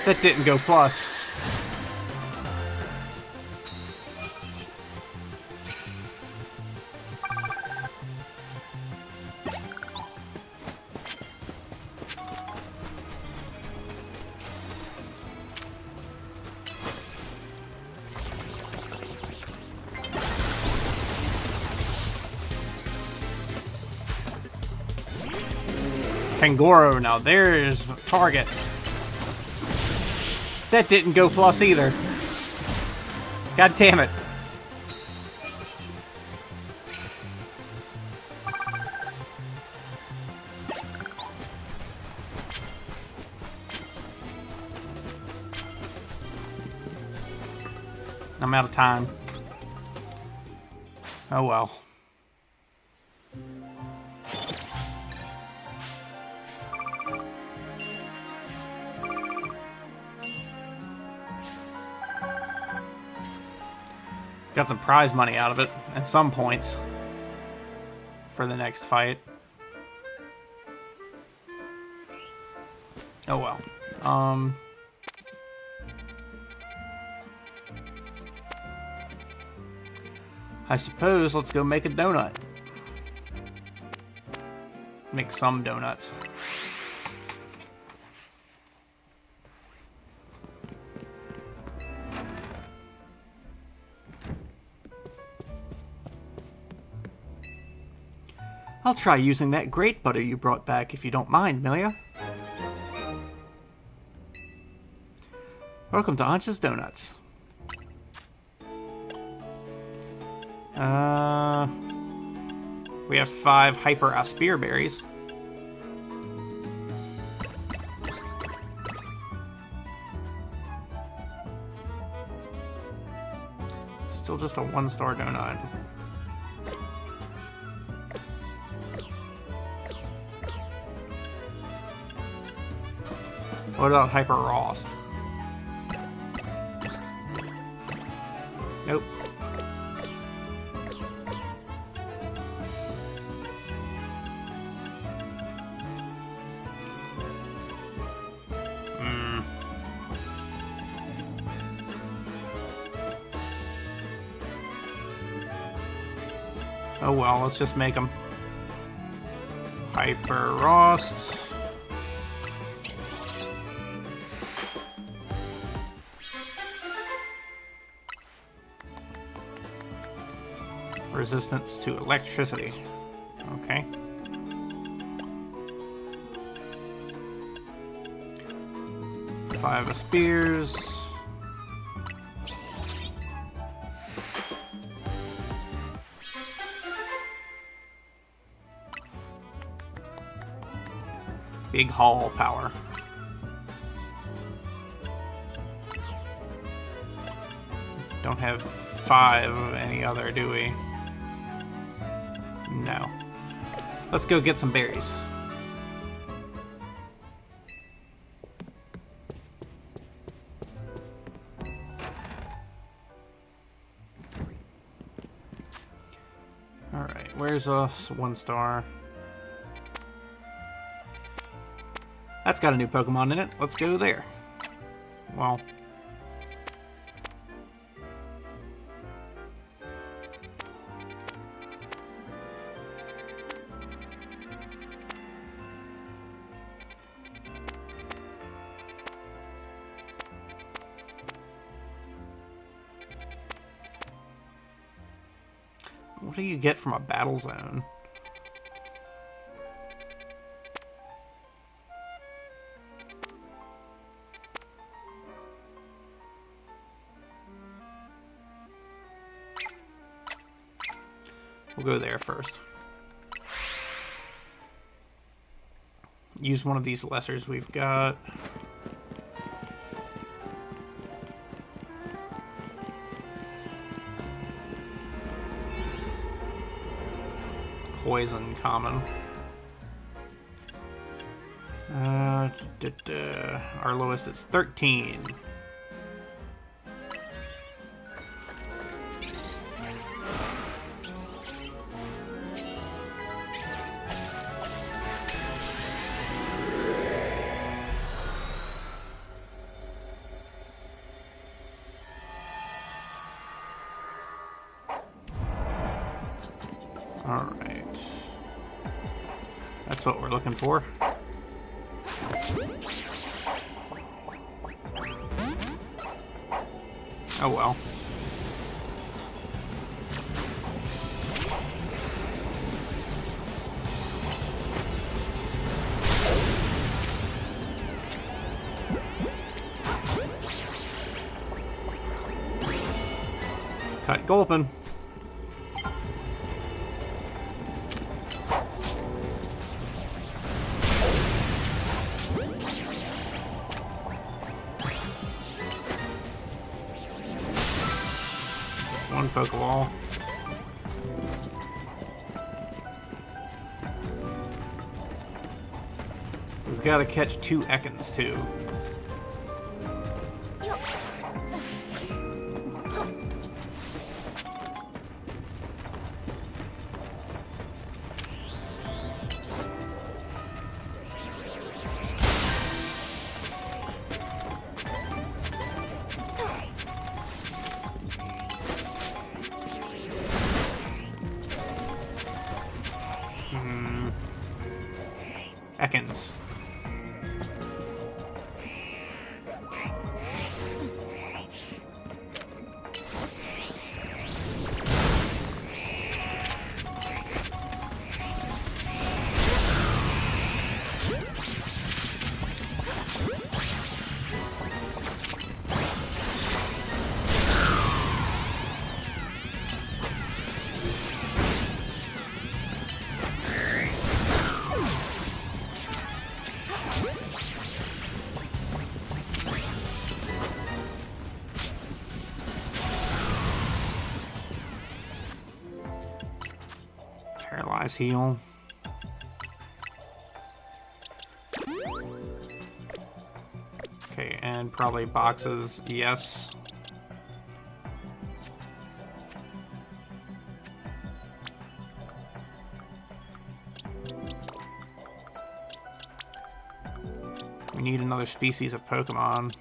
That didn't go plus. Kangoro, now there's a target. That didn't go plus either. God damn it. I'm out of time. Oh well. Got some prize money out of it, and some points for the next fight. Oh well. I suppose let's go make a donut. Make some donuts. I'll try using that great butter you brought back if you don't mind, Milia. Welcome to Ancha's Donuts. We have 5 Hyper Aspire berries. Still just a 1-star donut. What about Hyper Rost? Nope. Oh well, let's just make them. Hyper Rost. Resistance to electricity. Okay. Five spears. Big haul power. Don't have 5 of any other, do we? No. Let's go get some berries. Alright, where's a 1-star? That's got a new Pokemon in it. Let's go there. Well. What do you get from a battle zone? We'll go there first. Use one of these lessers we've got. Poison common. Our lowest is 13. Alright. That's what we're looking for. Oh well. Cut gulping. One Pokeball. We've got to catch 2 Ekans too. Ekans. Paralyze heal. Okay, and probably boxes, yes. We need another species of Pokemon.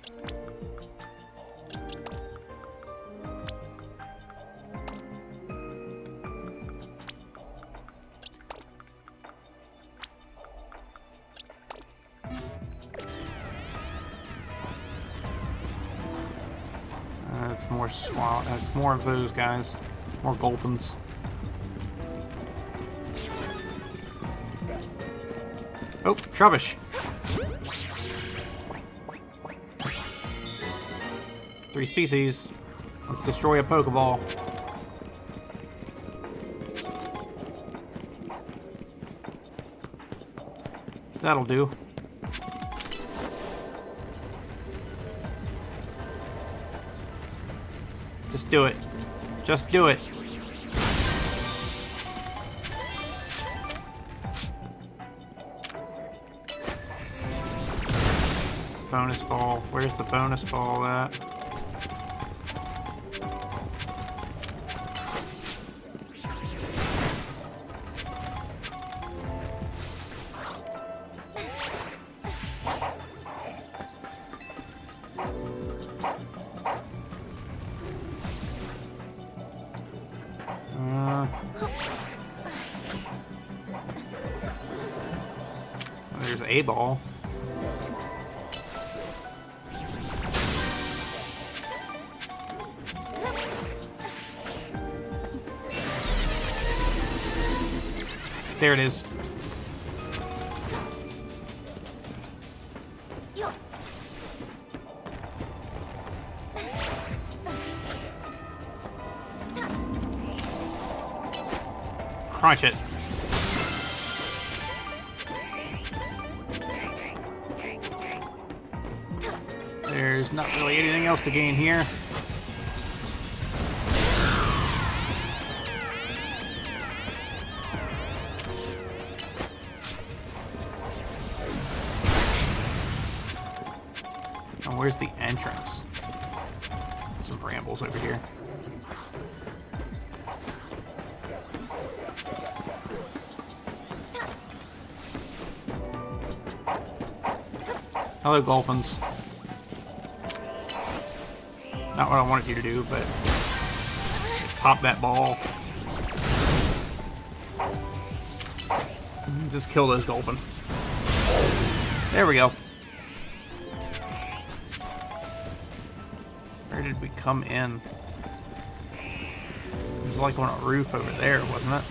It's more it's more of those guys. More Gulpins. Oh, Trubbish. 3 species. Let's destroy a Pokeball. That'll do. Just do it. Just do it. Bonus ball. Where's the bonus ball at? There's a ball. There it is. Crunch it. There's not really anything else to gain here. Oh, where's the entrance? Some brambles over here. Hello, Gulpins. Not what I wanted you to do, but pop that ball. Just kill those Gulpin. There we go. Where did we come in? It was like on a roof over there, wasn't it?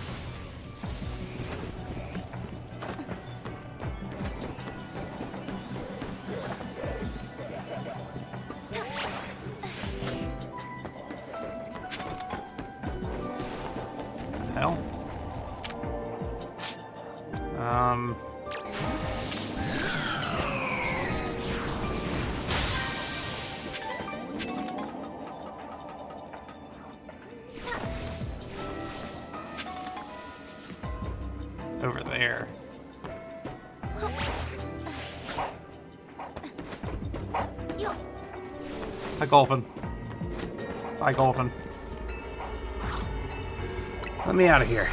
Hell. Over there. Hi, Gulpin. Bye, Gulpin. Let me out of here.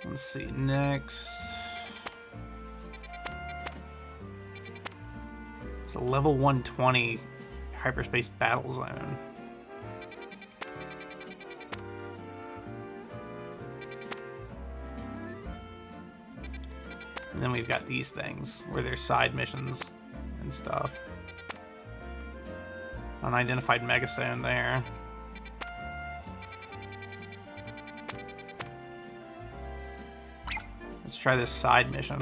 Let's see, next. It's a level 120 hyperspace battle zone. And then we've got these things where there's side missions and stuff. Unidentified megastone there. Let's try this side mission.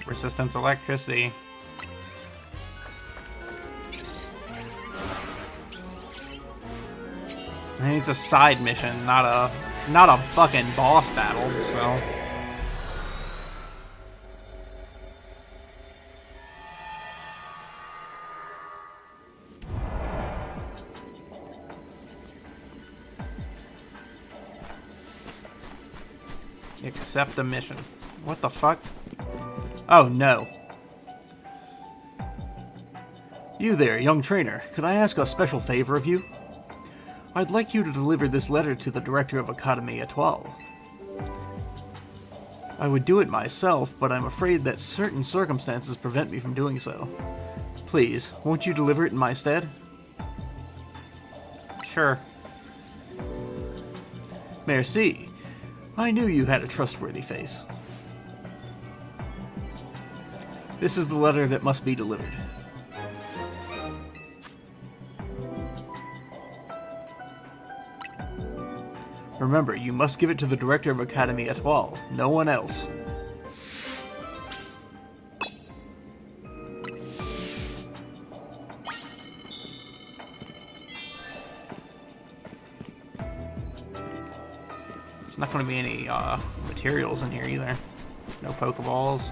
Resistance electricity. I mean, it's a side mission, not a fucking boss battle, so. Accept a mission. What the fuck? Oh, no. You there, young trainer. Could I ask a special favor of you? I'd like you to deliver this letter to the director of Academy Étoile. I would do it myself, but I'm afraid that certain circumstances prevent me from doing so. Please, won't you deliver it in my stead? Sure. Merci. I knew you had a trustworthy face. This is the letter that must be delivered. Remember, you must give it to the director of Academy Étoile, no one else. There's not going to be any materials in here either. No Pokeballs.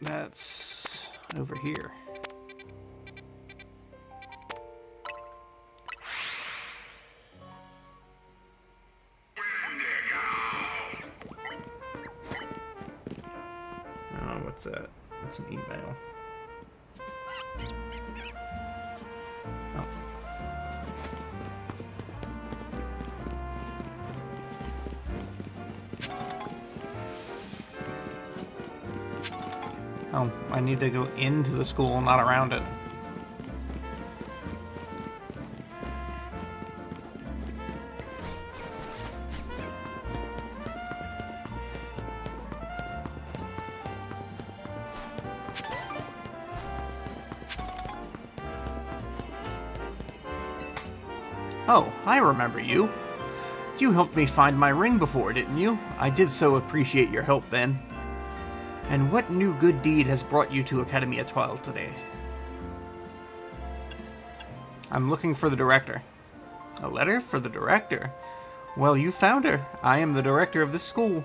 That's over here. Oh, what's that? That's an email. Oh. Oh, I need to go into the school, not around it. Oh, I remember you. You helped me find my ring before, didn't you? I did so appreciate your help then. And what new good deed has brought you to Academy Étoile today? I'm looking for the director. A letter for the director? Well, you found her. I am the director of this school.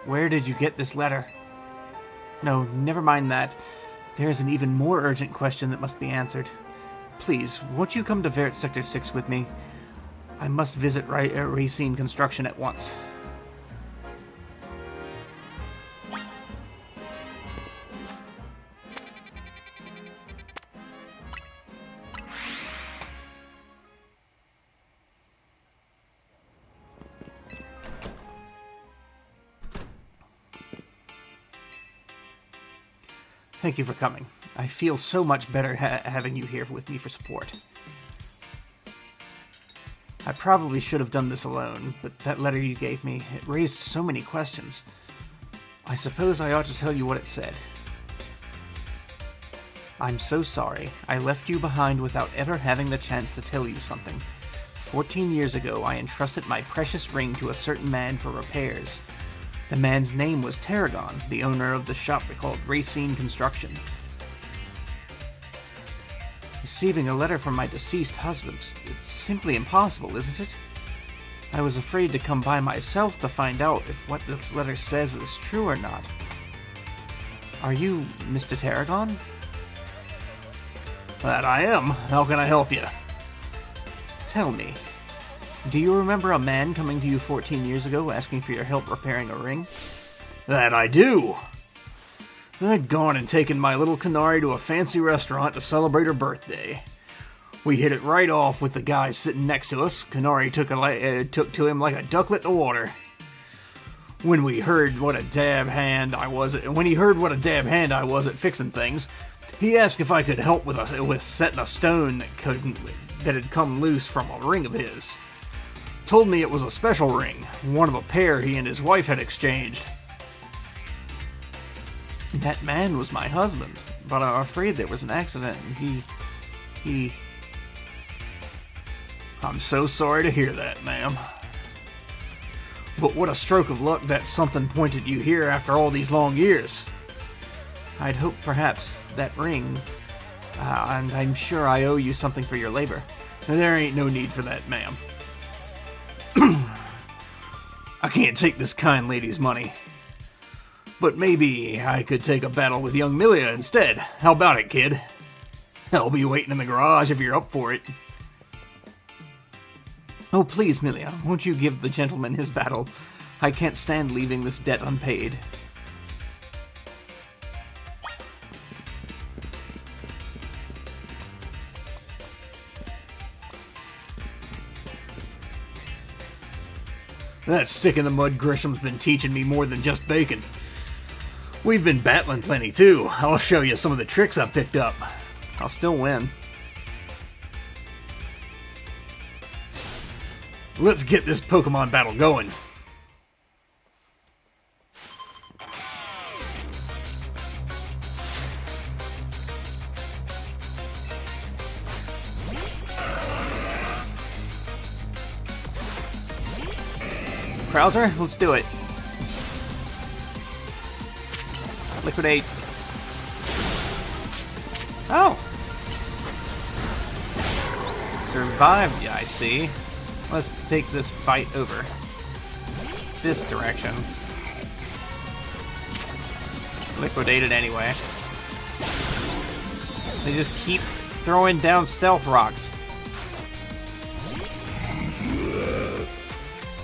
Where did you get this letter? No, never mind that. There is an even more urgent question that must be answered. Please, won't you come to Vert Sector 6 with me? I must visit Racine Construction at once. Thank you for coming. I feel so much better having you here with me for support. I probably should have done this alone, but that letter you gave me, it raised so many questions. I suppose I ought to tell you what it said. I'm so sorry. I left you behind without ever having the chance to tell you something. 14 years ago, I entrusted my precious ring to a certain man for repairs. The man's name was Tarragon, the owner of the shop called Racine Construction. Receiving a letter from my deceased husband, it's simply impossible, isn't it? I was afraid to come by myself to find out if what this letter says is true or not. Are you Mr. Tarragon? That I am. How can I help you? Tell me, do you remember a man coming to you 14 years ago asking for your help repairing a ring? That I do. I'd gone and taken my little Canary to a fancy restaurant to celebrate her birthday. We hit it right off with the guy sitting next to us. Canary took to him like a ducklet to water. When he heard what a dab hand I was at fixing things, he asked if I could help with setting a stone that had come loose from a ring of his. Told me it was a special ring, one of a pair he and his wife had exchanged. That man was my husband, but I'm afraid there was an accident and he... I'm so sorry to hear that, ma'am. But what a stroke of luck that something pointed you here after all these long years. I'd hoped perhaps that ring, and I'm sure I owe you something for your labor. There ain't no need for that, ma'am. I can't take this kind lady's money. But maybe I could take a battle with young Milia instead. How about it, kid? I'll be waiting in the garage if you're up for it. Oh, please, Milia, won't you give the gentleman his battle? I can't stand leaving this debt unpaid. That stick in the mud Grisham's been teaching me more than just bacon. We've been battling plenty too. I'll show you some of the tricks I picked up. I'll still win. Let's get this Pokemon battle going. Krauser, let's do it. Liquidate. Oh! Survived, I see. Let's take this fight over. This direction. Liquidate it anyway. They just keep throwing down stealth rocks.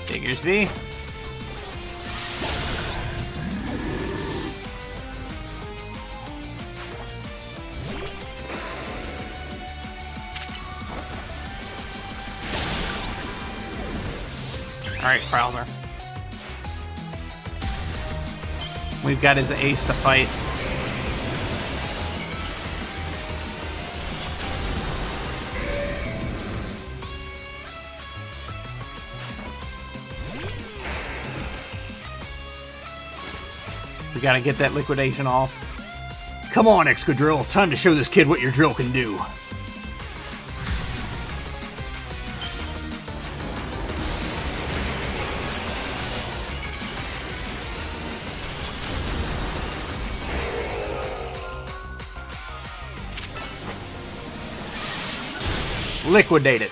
Figures be. Alright, Krauser. We've got his ace to fight. We gotta get that liquidation off. Come on, Excadrill. Time to show this kid what your drill can do. Liquidate it.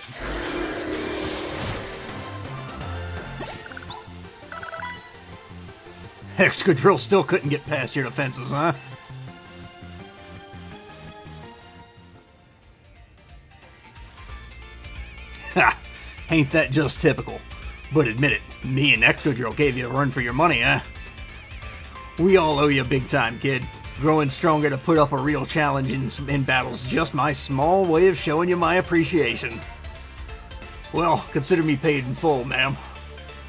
Excadrill still couldn't get past your defenses, huh? Ha! Ain't that just typical? But admit it, me and Excadrill gave you a run for your money, huh? We all owe you big time, kid. Growing stronger to put up a real challenge in battle's just my small way of showing you my appreciation. Well, consider me paid in full, ma'am.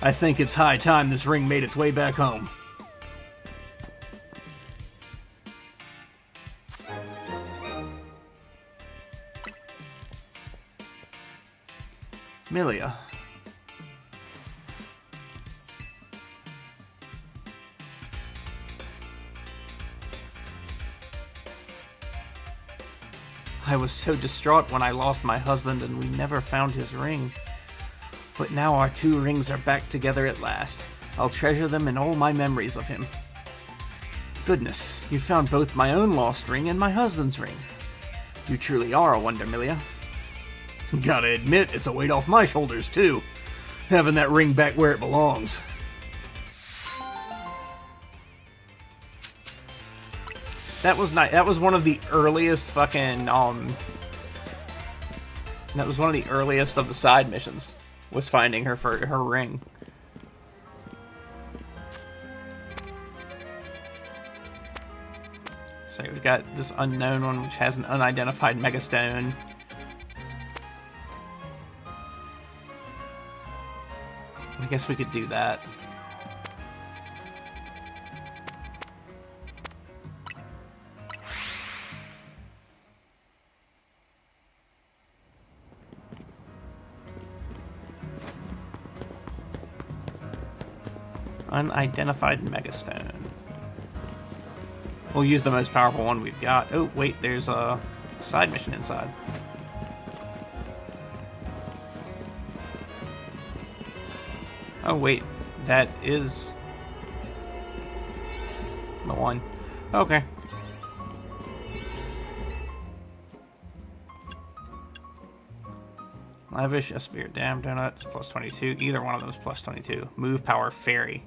I think it's high time this ring made its way back home. Milia. I was so distraught when I lost my husband and we never found his ring. But now our two rings are back together at last. I'll treasure them in all my memories of him. Goodness, you found both my own lost ring and my husband's ring. You truly are a wonder, Milia. Gotta admit, it's a weight off my shoulders, too. Having that ring back where it belongs. That was not. That was one of the earliest fucking That was one of the earliest of the side missions. Was finding her for her ring. So we've got this unknown one, which has an unidentified megastone. I guess we could do that. Unidentified megastone. We'll use the most powerful one we've got. Oh, wait, there's a side mission inside. Oh, wait, that is the one. Okay. Lavish, a Spirit Dam Donut, plus 22. Either one of them is plus 22. Move Power Fairy.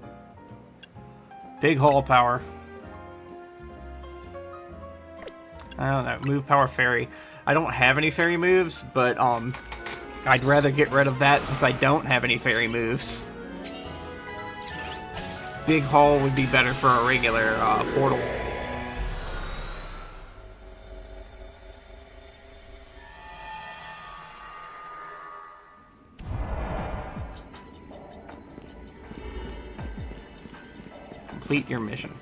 Big Hole Power. I don't know. Move Power Fairy. I don't have any fairy moves, but I'd rather get rid of that since I don't have any fairy moves. Big Hole would be better for a regular portal. Complete your mission.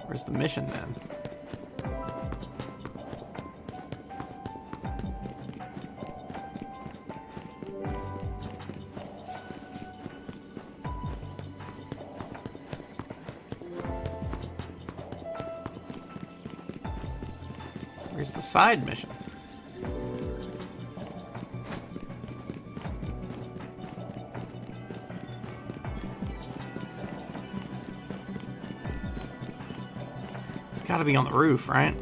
Where's the mission then? Where's the side mission? Gotta be on the roof, right?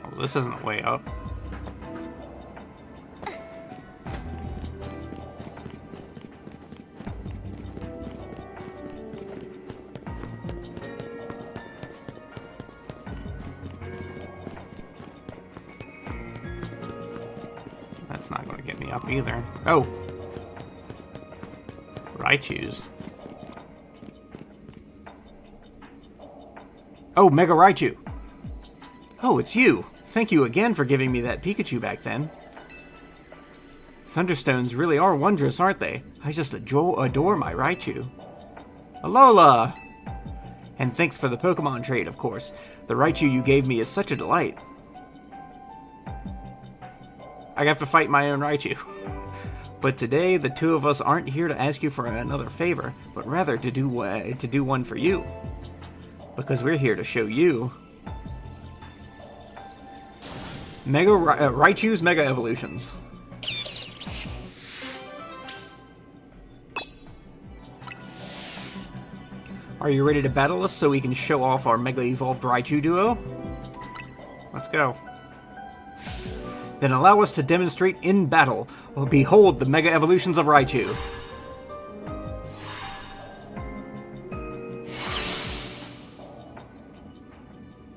Oh, this isn't way up. That's not going to get me up either. Oh! What would I choose? Oh, Mega Raichu! Oh, it's you! Thank you again for giving me that Pikachu back then. Thunderstones really are wondrous, aren't they? I just adore my Raichu. Alola! And thanks for the Pokemon trade, of course. The Raichu you gave me is such a delight. I have to fight my own Raichu. But today, the two of us aren't here to ask you for another favor, but rather to do one for you. Because we're here to show you Raichu's Mega Evolutions. Are you ready to battle us so we can show off our Mega Evolved Raichu duo? Let's go. Then allow us to demonstrate in battle. Oh, behold the Mega Evolutions of Raichu.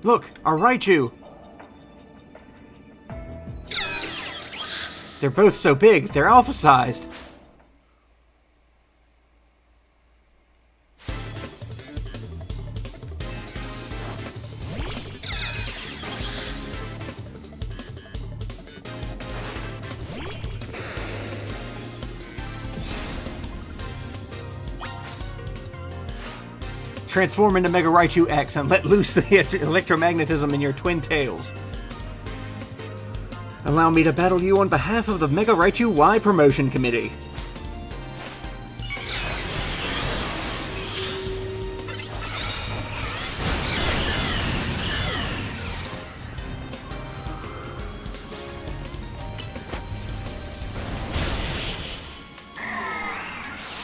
Look, our Raichu! They're both so big, they're alpha-sized. Transform into Mega Raichu X and let loose the electromagnetism in your twin tails. Allow me to battle you on behalf of the Mega Raichu Y Promotion Committee.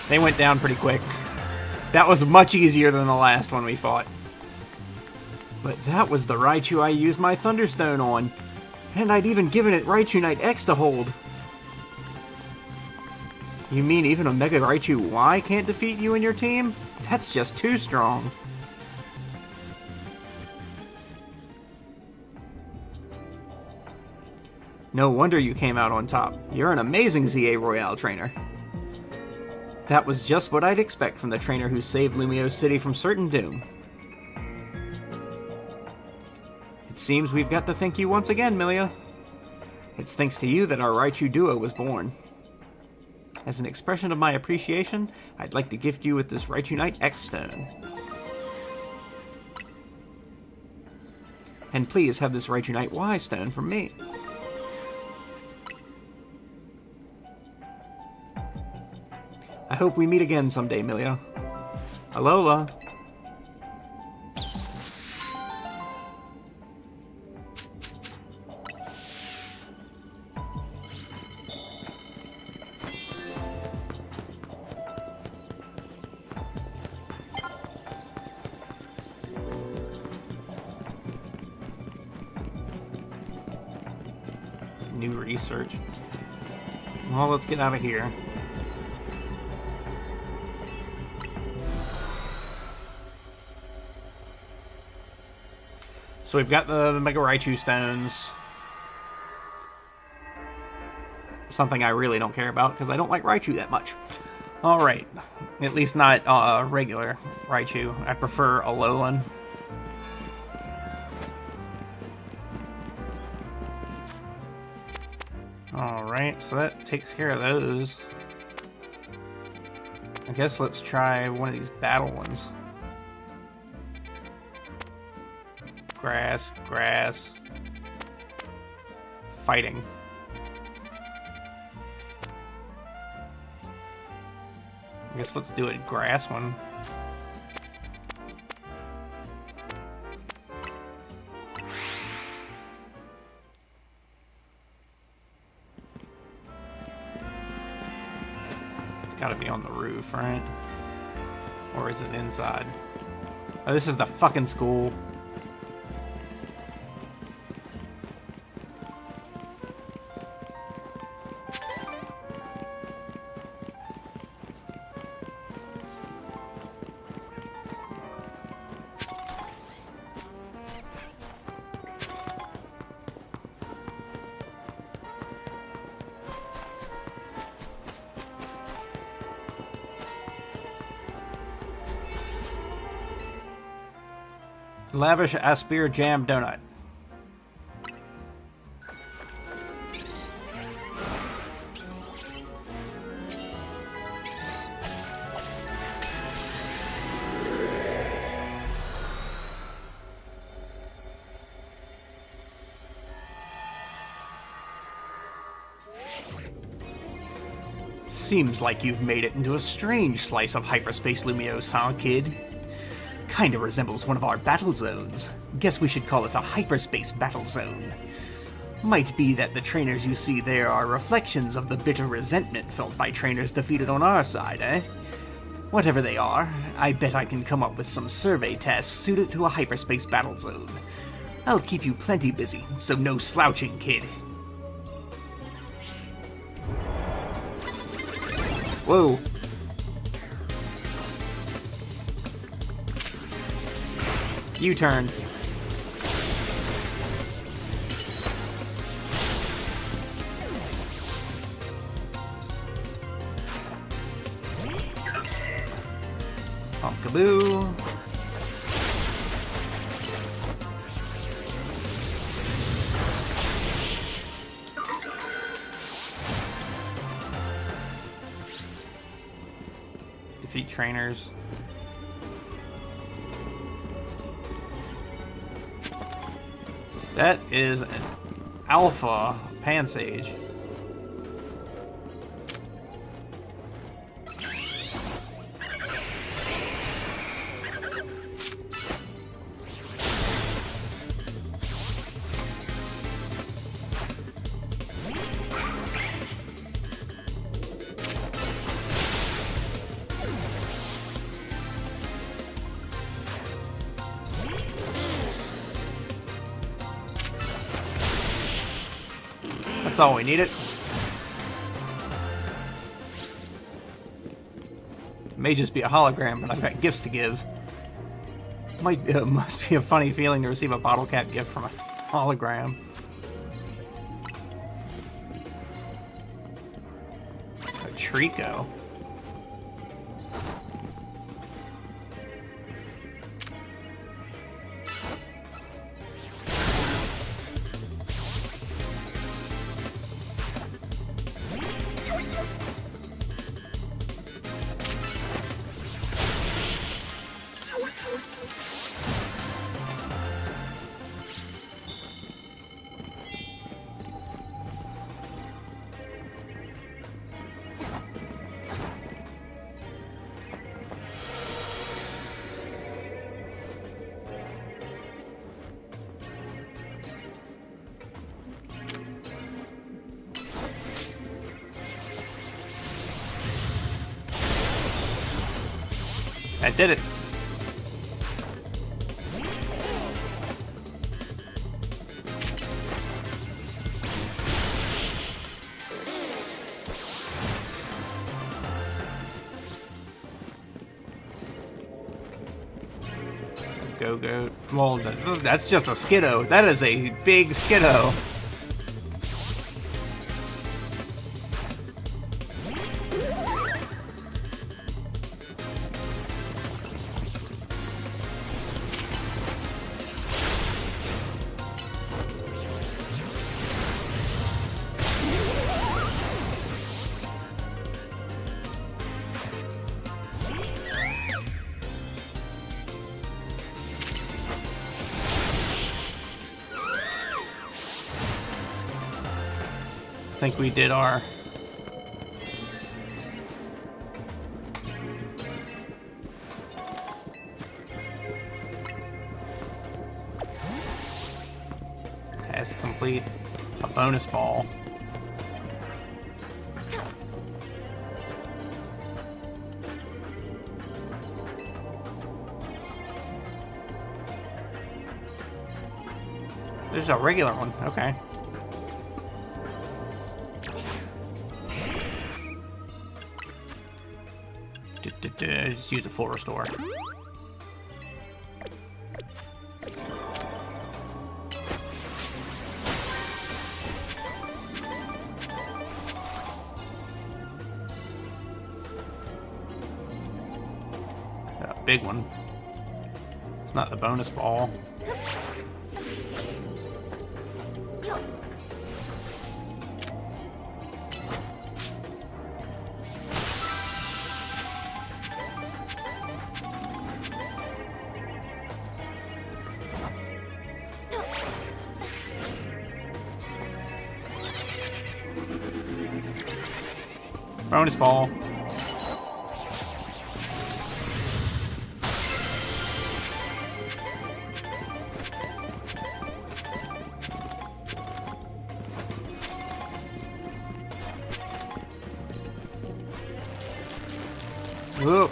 They went down pretty quick. That was much easier than the last one we fought. But that was the Raichu I used my Thunderstone on. And I'd even given it Raichu Knight X to hold. You mean even a Mega Raichu Y can't defeat you and your team? That's just too strong. No wonder you came out on top. You're an amazing ZA Royale trainer. That was just what I'd expect from the trainer who saved Lumio City from certain doom. It seems we've got to thank you once again, Milia. It's thanks to you that our Raichu duo was born. As an expression of my appreciation, I'd like to gift you with this Raichu Knight X Stone. And please have this Raichu Knight Y Stone from me. I hope we meet again someday, Milia. Alola! New research. Well, let's get out of here. So we've got the Mega Raichu stones. Something I really don't care about because I don't like Raichu that much. Alright. At least not regular Raichu. I prefer Alolan. Alright, so that takes care of those. I guess let's try one of these battle ones. Grass, grass, fighting. I guess let's do a grass one. It's gotta be on the roof, right? Or is it inside? Oh, this is the fucking school. Lavish Aspire Jam Donut. Seems like you've made it into a strange slice of hyperspace Lumiose, huh, kid? Kinda resembles one of our battle zones. Guess we should call it a hyperspace battle zone. Might be that the trainers you see there are reflections of the bitter resentment felt by trainers defeated on our side, eh? Whatever they are, I bet I can come up with some survey tasks suited to a hyperspace battle zone. I'll keep you plenty busy, so no slouching, kid. Whoa. U-turn. Pumpkaboo. Defeat trainers. That is an alpha Pansage. That's all we needed. May just be a hologram, but I've got gifts to give. Must be a funny feeling to receive a bottle cap gift from a hologram. A Trico. That did it. Go. Well, that's just a Skiddo. That is a big Skiddo. I think we did our task complete. A bonus ball. There's a regular one. Okay. Just use a full restore. A big one. It's not the bonus ball. Bonus ball. Whoa.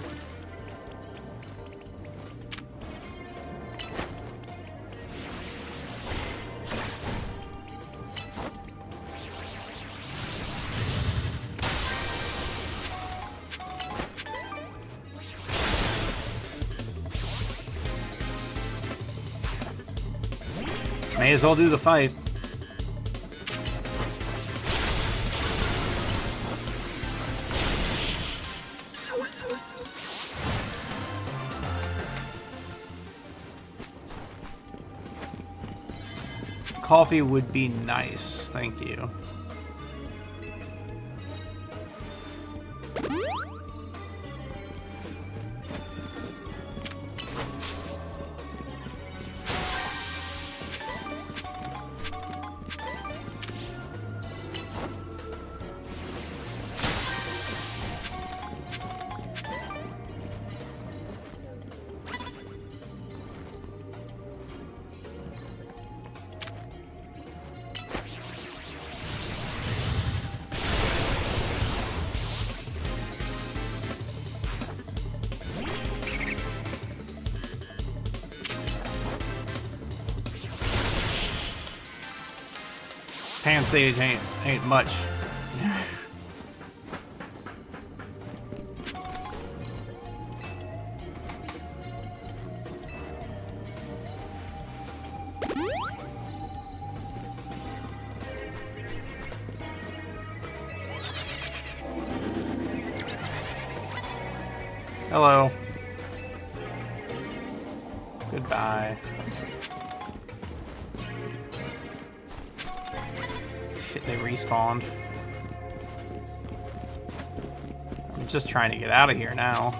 May as well do the fight. Coffee would be nice, thank you. Pan Sage ain't much. Hello. Goodbye. Shit, they respawned. I'm just trying to get out of here now.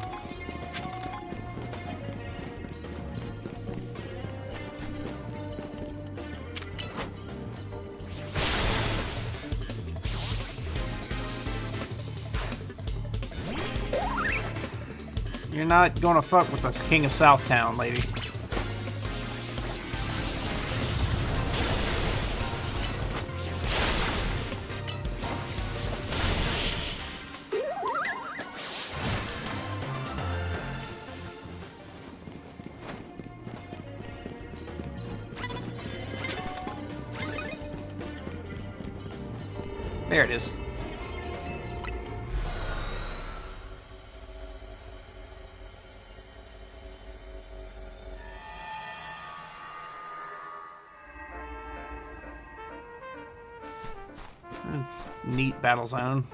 You're not gonna fuck with the King of Southtown, lady. There it is. Neat battle zone.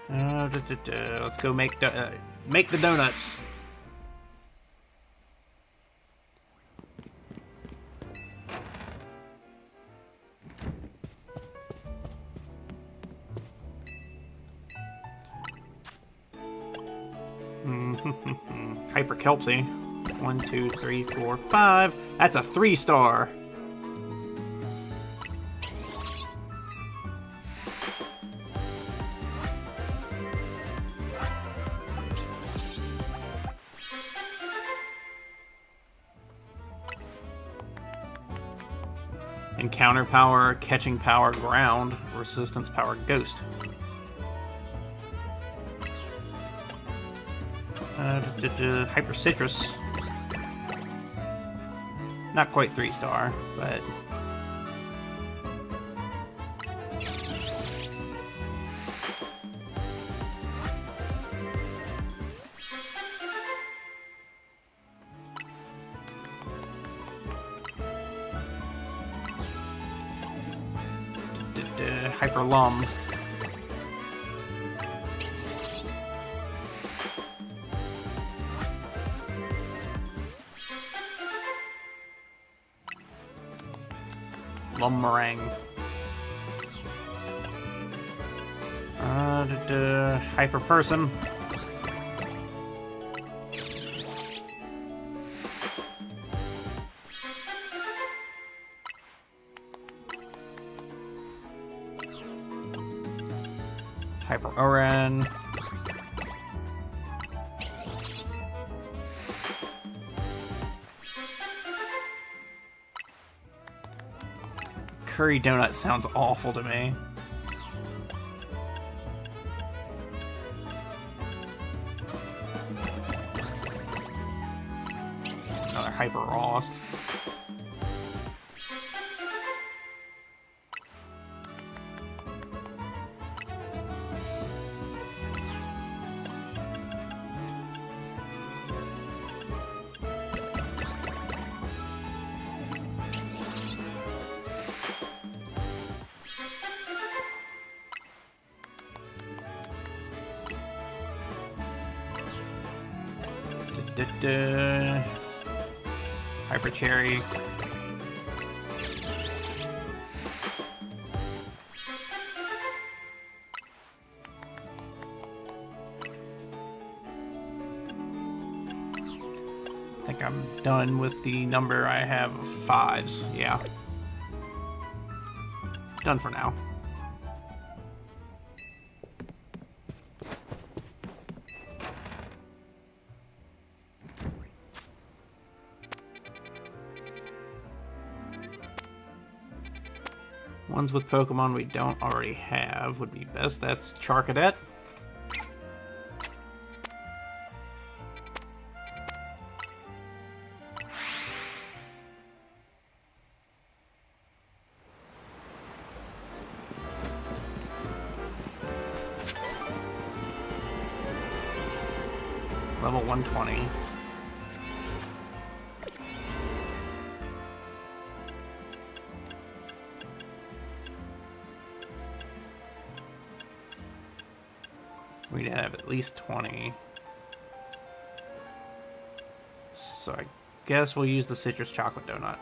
Let's go make the donuts. Hyper Kelpsy. 1, 2, 3, 4, 5. That's a 3-star. Encounter power, catching power, ground, resistance power, ghost. Hyper Citrus. Not quite 3-star, but Hyper Lum. Lum Meringue. Hyper Person. Hyper Oran. Curry Donut sounds awful to me. Another Hyper Rost. Hyper Cherry. I think I'm done with the number I have of 5s. Yeah. Done for now. Ones with Pokemon we don't already have would be best. That's Charcadet. Level 120. We'd have at least 20. So I guess we'll use the citrus chocolate donut.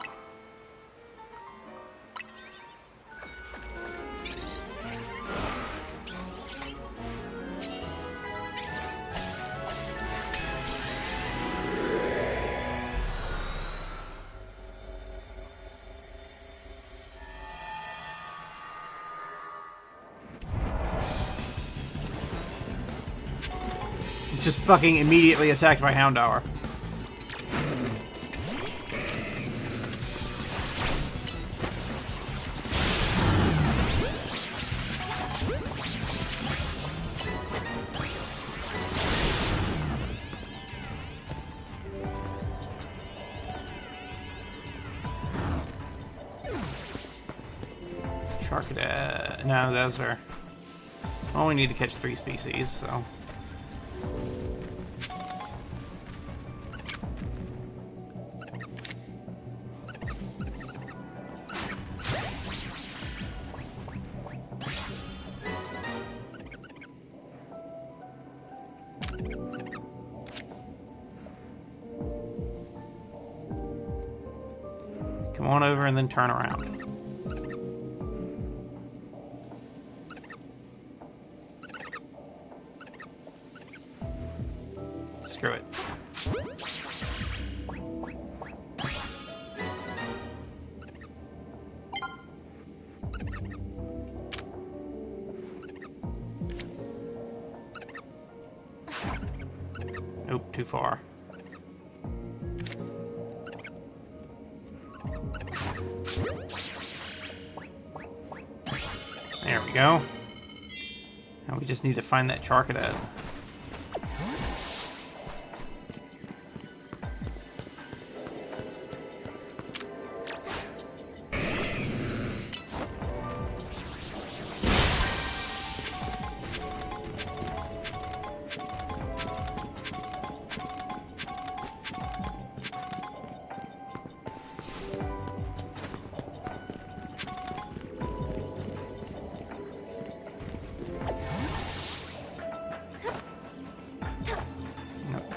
Just fucking immediately attacked by Houndour. Charcadet. No, those are... Well, we need to catch 3 species, so... Come on over and then turn around. Screw it. Nope, too far. There we go. Now we just need to find that Charcadet.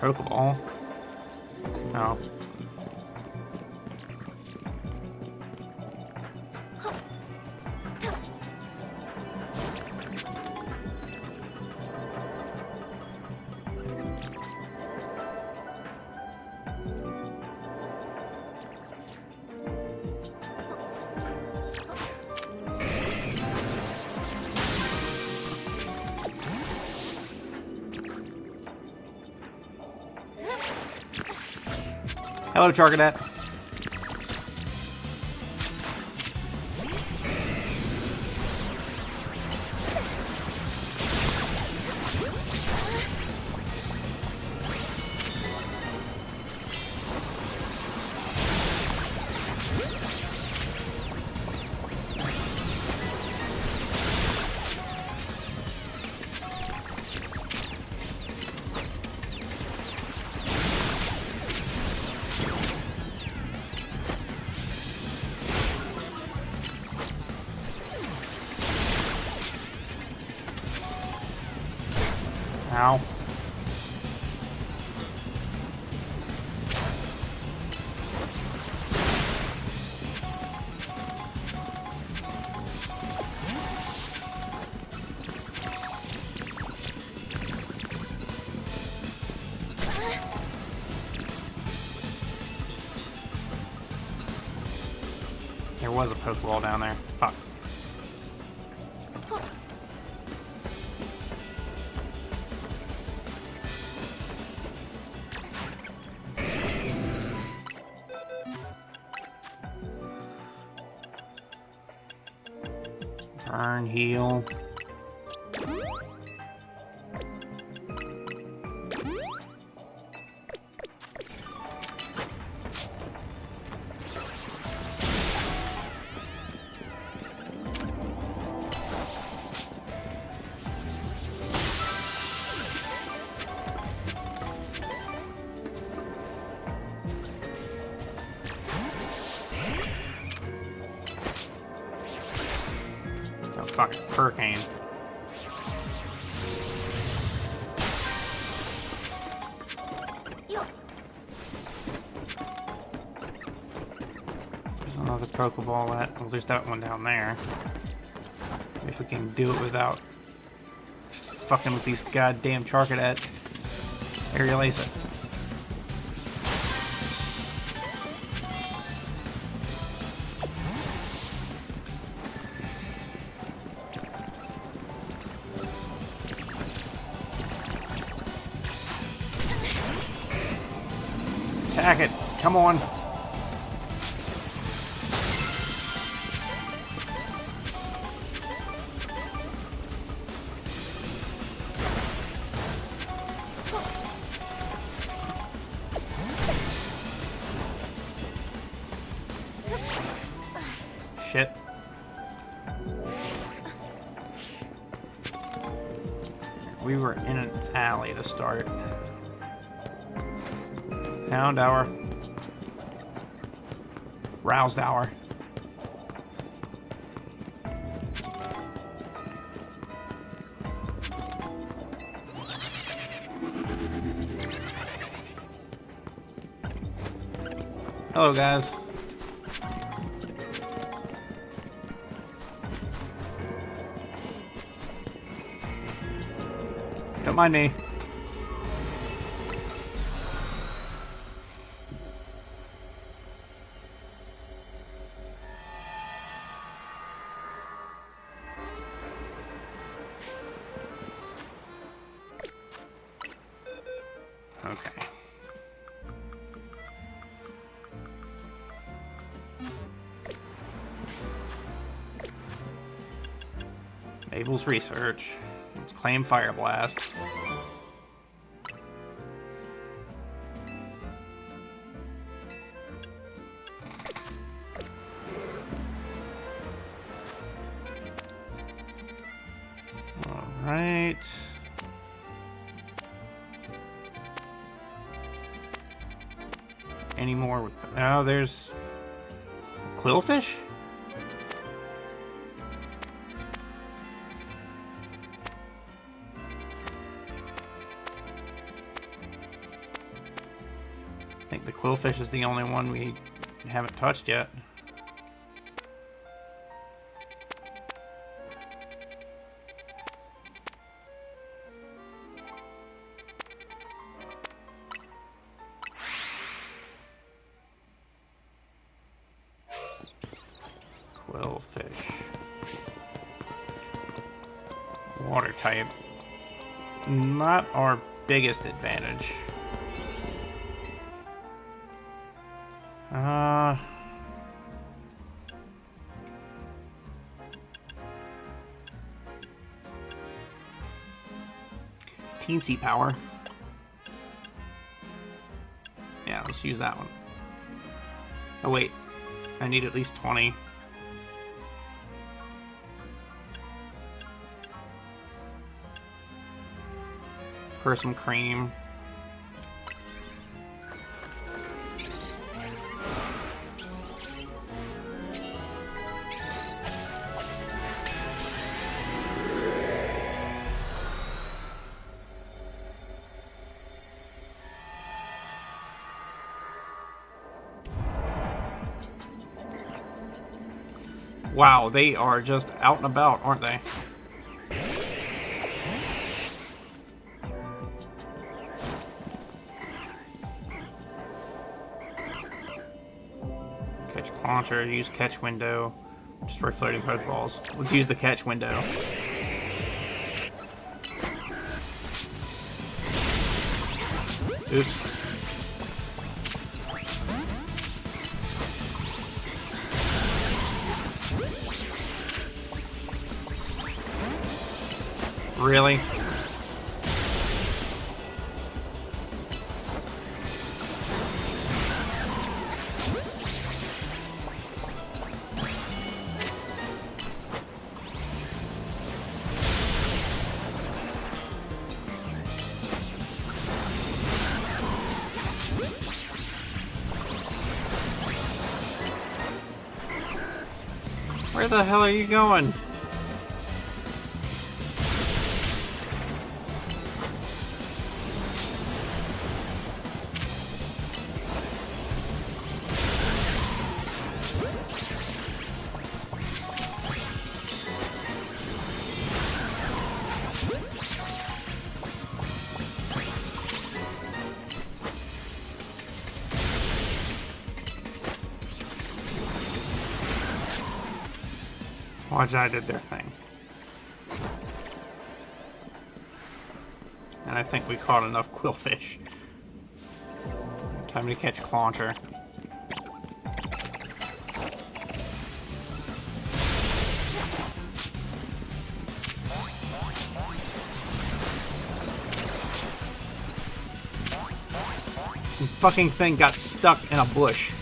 Pokeball. Oh. Hello, Charcadet. Ow. There was a Pokeball down there. Fuck. Burn, heal. Oh, fuck. Hurricane. There's another Pokeball at. Well, there's that one down there. If we can do it without fucking with these goddamn Charcadet. Aerial Ace it. Attack it. Come on. Shit. We were in an alley to start. Hound Hour. Roused Hour. Hello, guys. Don't mind me. Okay. Mabel's research. Let's claim Fire Blast. All right. Any more? Oh, there's Quillfish? I think the Quillfish is the only one we haven't touched yet. Quillfish. Water type. Not our biggest advantage. Teensy power. Yeah, let's use that one. Oh wait, I need at least 20. For some cream. Wow, they are just out and about, aren't they? Catch Clauncher, use catch window, destroy floating Pokeballs. Let's use the catch window. Oops. Really? Where the hell are you going? Wajai did their thing. And I think we caught enough quillfish. Time to catch Clauncher. The fucking thing got stuck in a bush.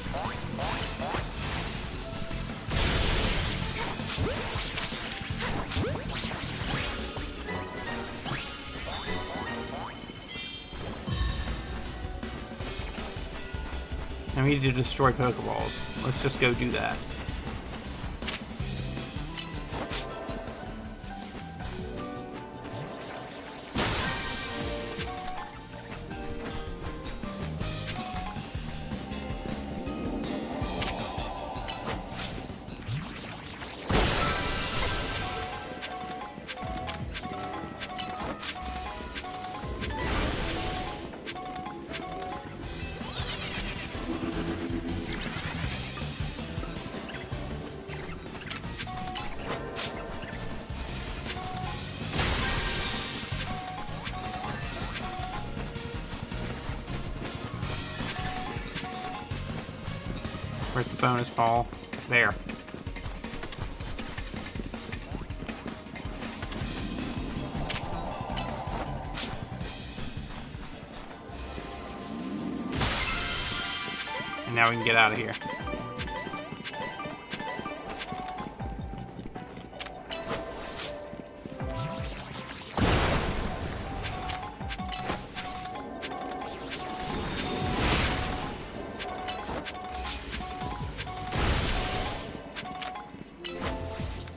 I need to destroy Pokeballs. Let's just go do that. Where's the bonus ball? There. And now we can get out of here.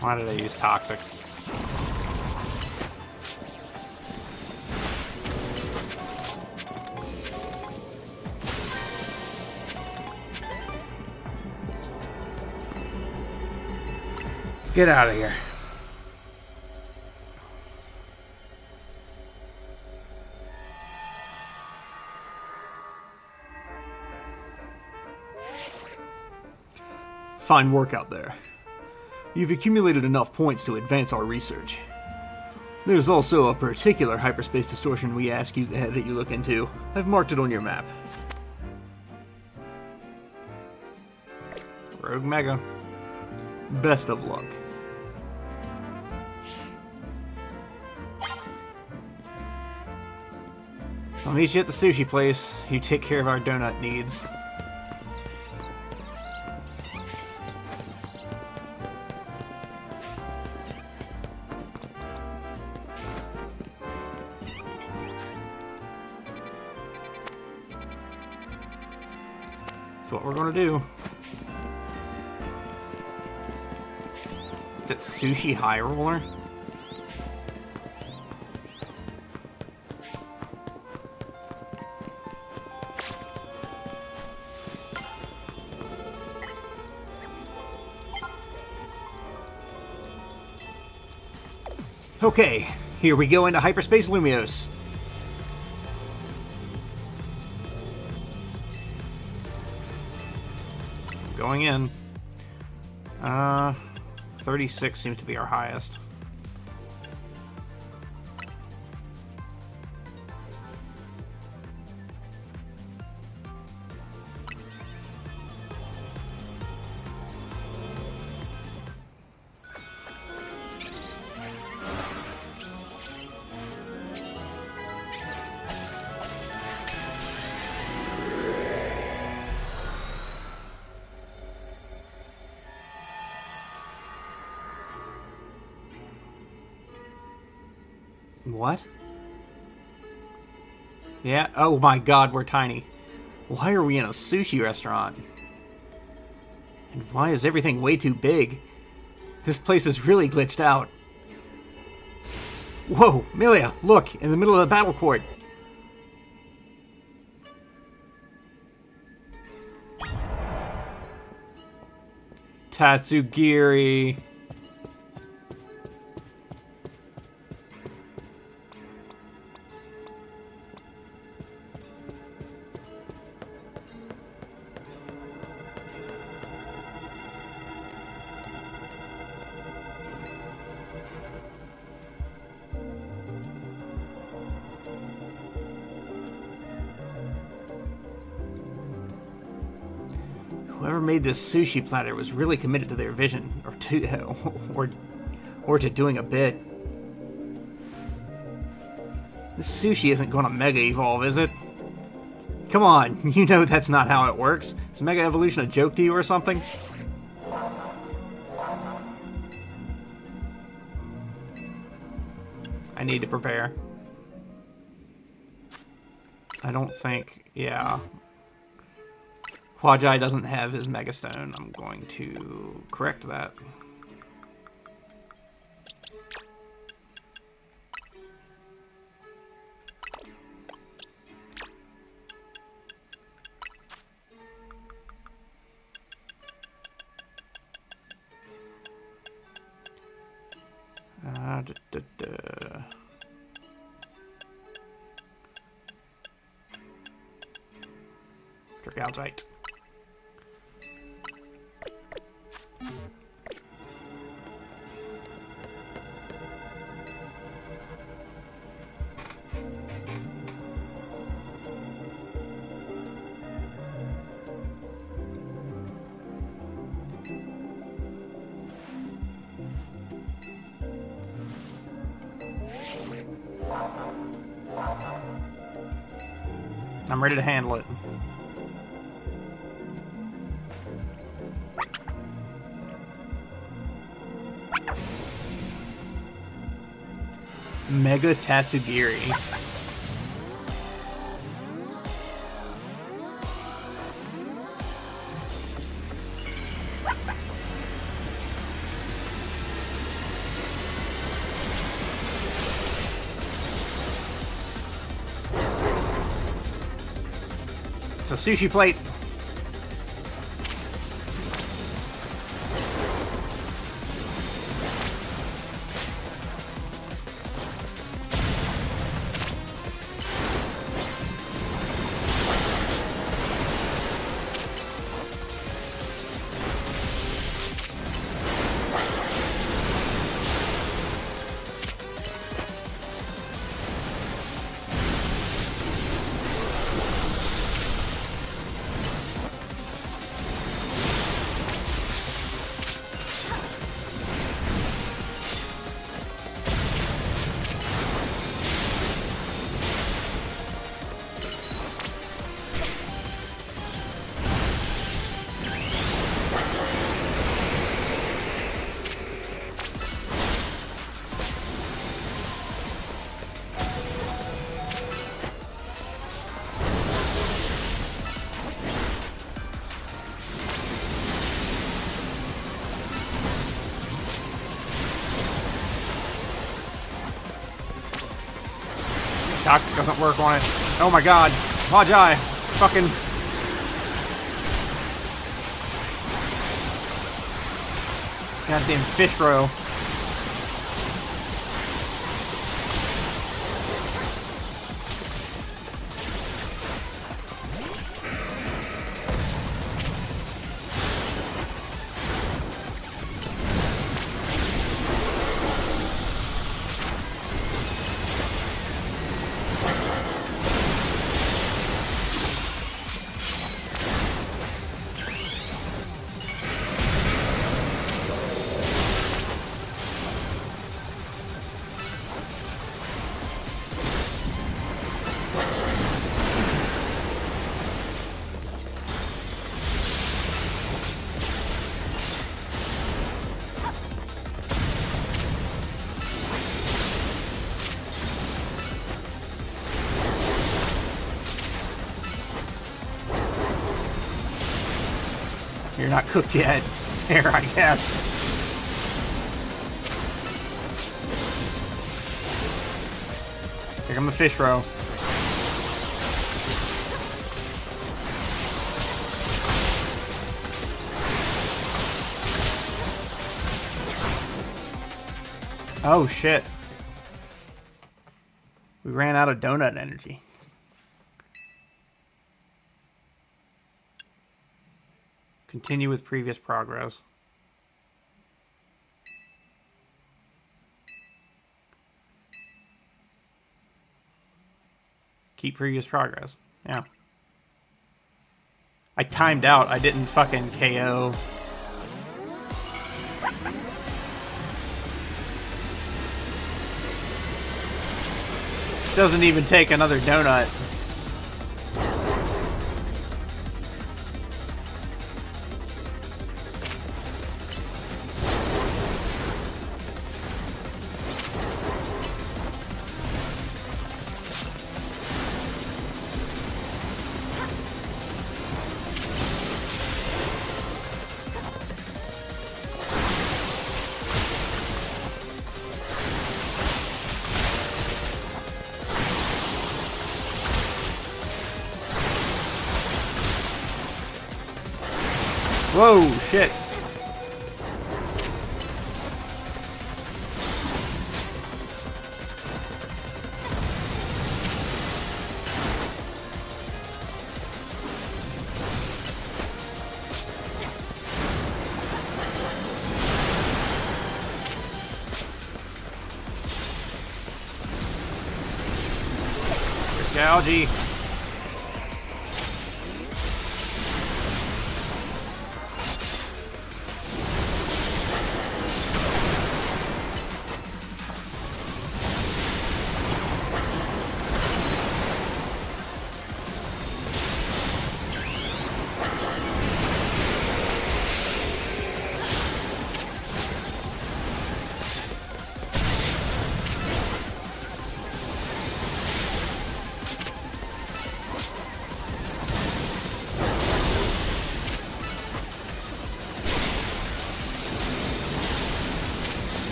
Why did I use Toxic? Let's get out of here. Fine work out there. You've accumulated enough points to advance our research. There's also a particular hyperspace distortion we ask you that you look into. I've marked it on your map. Rogue Mega. Best of luck. I'll meet you at the sushi place. You take care of our donut needs. That's what we're gonna do. Is it Sushi High Roller? Okay, here we go into Hyperspace Lumios. Going in. 36 seems to be our highest. What? Yeah, oh my god, we're tiny. Why are we in a sushi restaurant? And why is everything way too big? This place is really glitched out. Whoa, Milia, look, in the middle of the battle court. Tatsugiri. Whoever made this sushi platter was really committed to their vision, or to doing a bit. This sushi isn't going to Mega Evolve, is it? Come on, you know that's not how it works. Is Mega Evolution a joke to you or something? I need to prepare. I don't think, yeah. Huajai doesn't have his Mega Stone. I'm going to correct that. Dragoutite. I'm ready to handle it. Mega Tatsugiri. It's a sushi plate. Toxic doesn't work on it. Oh my god. Vajai. Fucking... Goddamn fish row. You're not cooked yet. There, I guess. Here come the fish row. Oh, shit. We ran out of donut energy. Continue with previous progress. Keep previous progress. Yeah. I timed out. I didn't fucking KO. Doesn't even take another donut. Whoa, shit. Algae.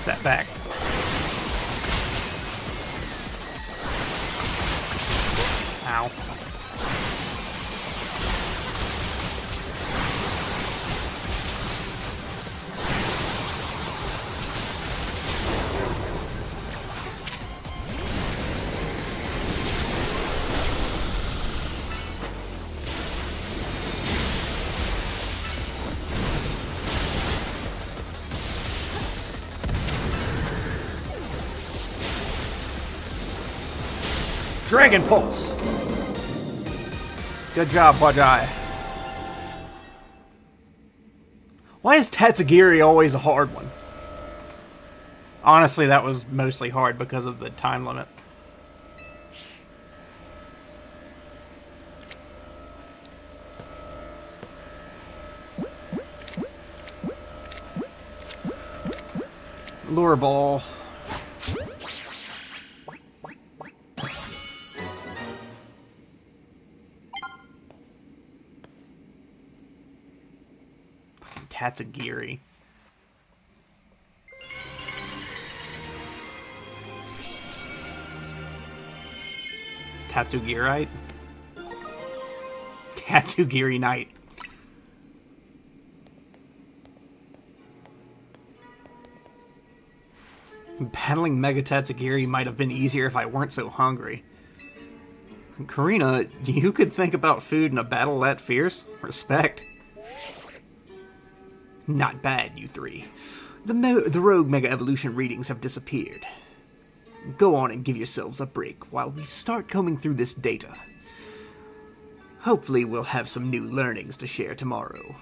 Set back. Ow. Dragon Pulse. Good job, Bajai. Why is Tatsugiri always a hard one? Honestly, that was mostly hard because of the time limit. Lure ball. Tatsugiri. Tatsugirite? Tatsugiri Knight. Battling Mega Tatsugiri might have been easier if I weren't so hungry. Karina, you could think about food in a battle that fierce? Respect. Not bad, you three. The rogue Mega Evolution readings have disappeared. Go on and give yourselves a break while we start combing through this data. Hopefully we'll have some new learnings to share tomorrow.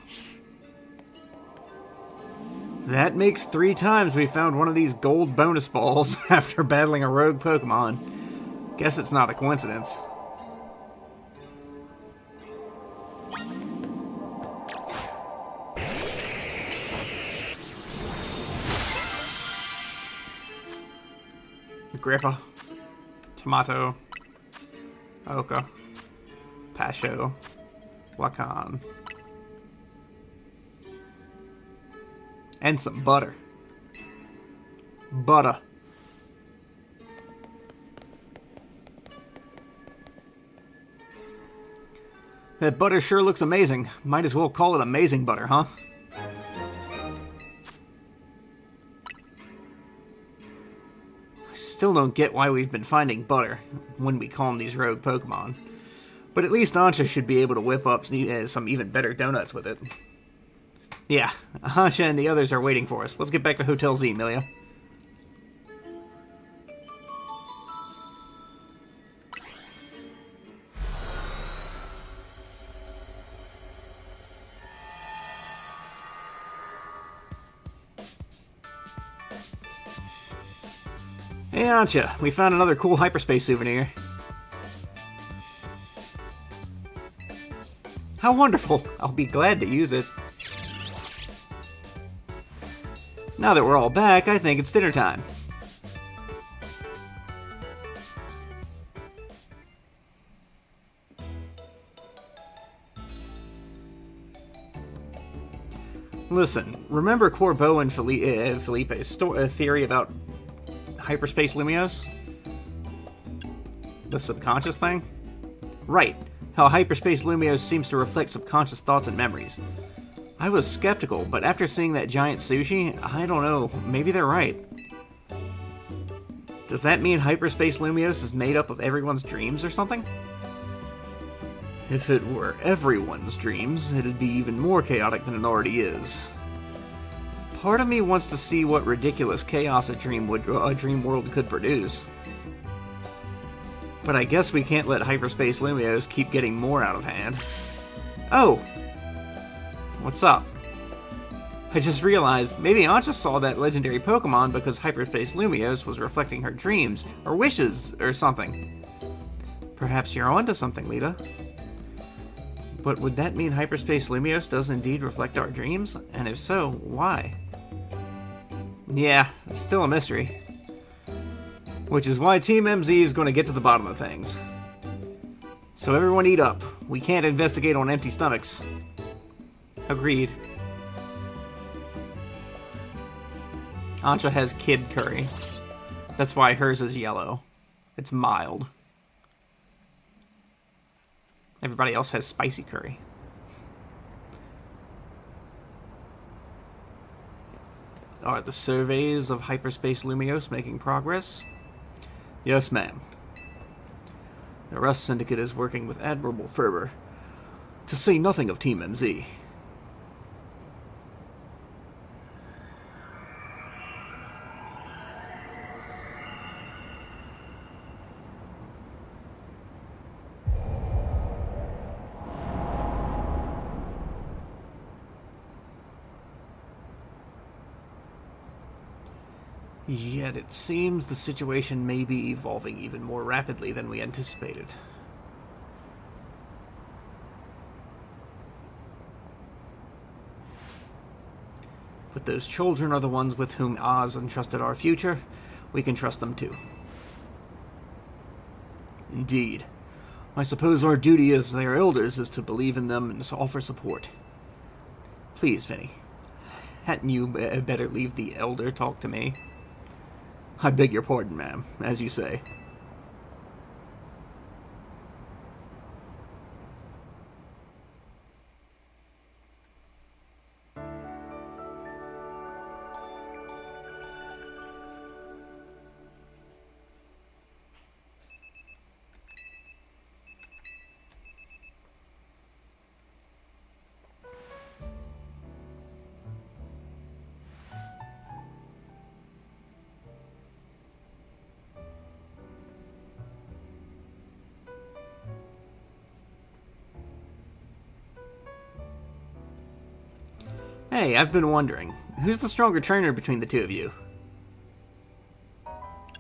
That makes 3 times we found one of these gold bonus balls after battling a rogue Pokemon. Guess it's not a coincidence. Grippa, Tomato, Oka, Pasho, Makin, and some butter. Butter. That butter sure looks amazing. Might as well call it amazing butter, huh? Still don't get why we've been finding butter when we calm these rogue Pokemon. But at least Ancha should be able to whip up some even better donuts with it. Yeah, Ancha and the others are waiting for us. Let's get back to Hotel Z, Milia. Hey Ancha, we found another cool hyperspace souvenir. How wonderful! I'll be glad to use it. Now that we're all back, I think it's dinner time. Listen, remember Corbeau and Felipe's theory about hyperspace Lumiose? The subconscious thing? Right, how hyperspace Lumiose seems to reflect subconscious thoughts and memories. I was skeptical, but after seeing that giant sushi, I don't know, maybe they're right. Does that mean hyperspace Lumiose is made up of everyone's dreams or something? If it were everyone's dreams, it'd be even more chaotic than it already is. Part of me wants to see what ridiculous chaos a dream world could produce. But I guess we can't let hyperspace Lumiose keep getting more out of hand. Oh! What's up? I just realized maybe Ancha saw that legendary Pokemon because hyperspace Lumiose was reflecting her dreams, or wishes, or something. Perhaps you're onto something, Lita. But would that mean hyperspace Lumiose does indeed reflect our dreams? And if so, why? Yeah, it's still a mystery. Which is why Team MZ is going to get to the bottom of things. So everyone eat up. We can't investigate on empty stomachs. Agreed. Ancha has kid curry. That's why hers is yellow. It's mild. Everybody else has spicy curry. Are the surveys of hyperspace Lumiose making progress? Yes, ma'am. The Rust Syndicate is working with admirable fervor, to say nothing of Team MZ. Yet it seems the situation may be evolving even more rapidly than we anticipated. But those children are the ones with whom Oz entrusted our future. We can trust them too. Indeed. I suppose our duty as their elders is to believe in them and to offer support. Please, Vinny. Hadn't you better leave the elder talk to me? I beg your pardon, ma'am, as you say. Hey, I've been wondering, who's the stronger trainer between the two of you?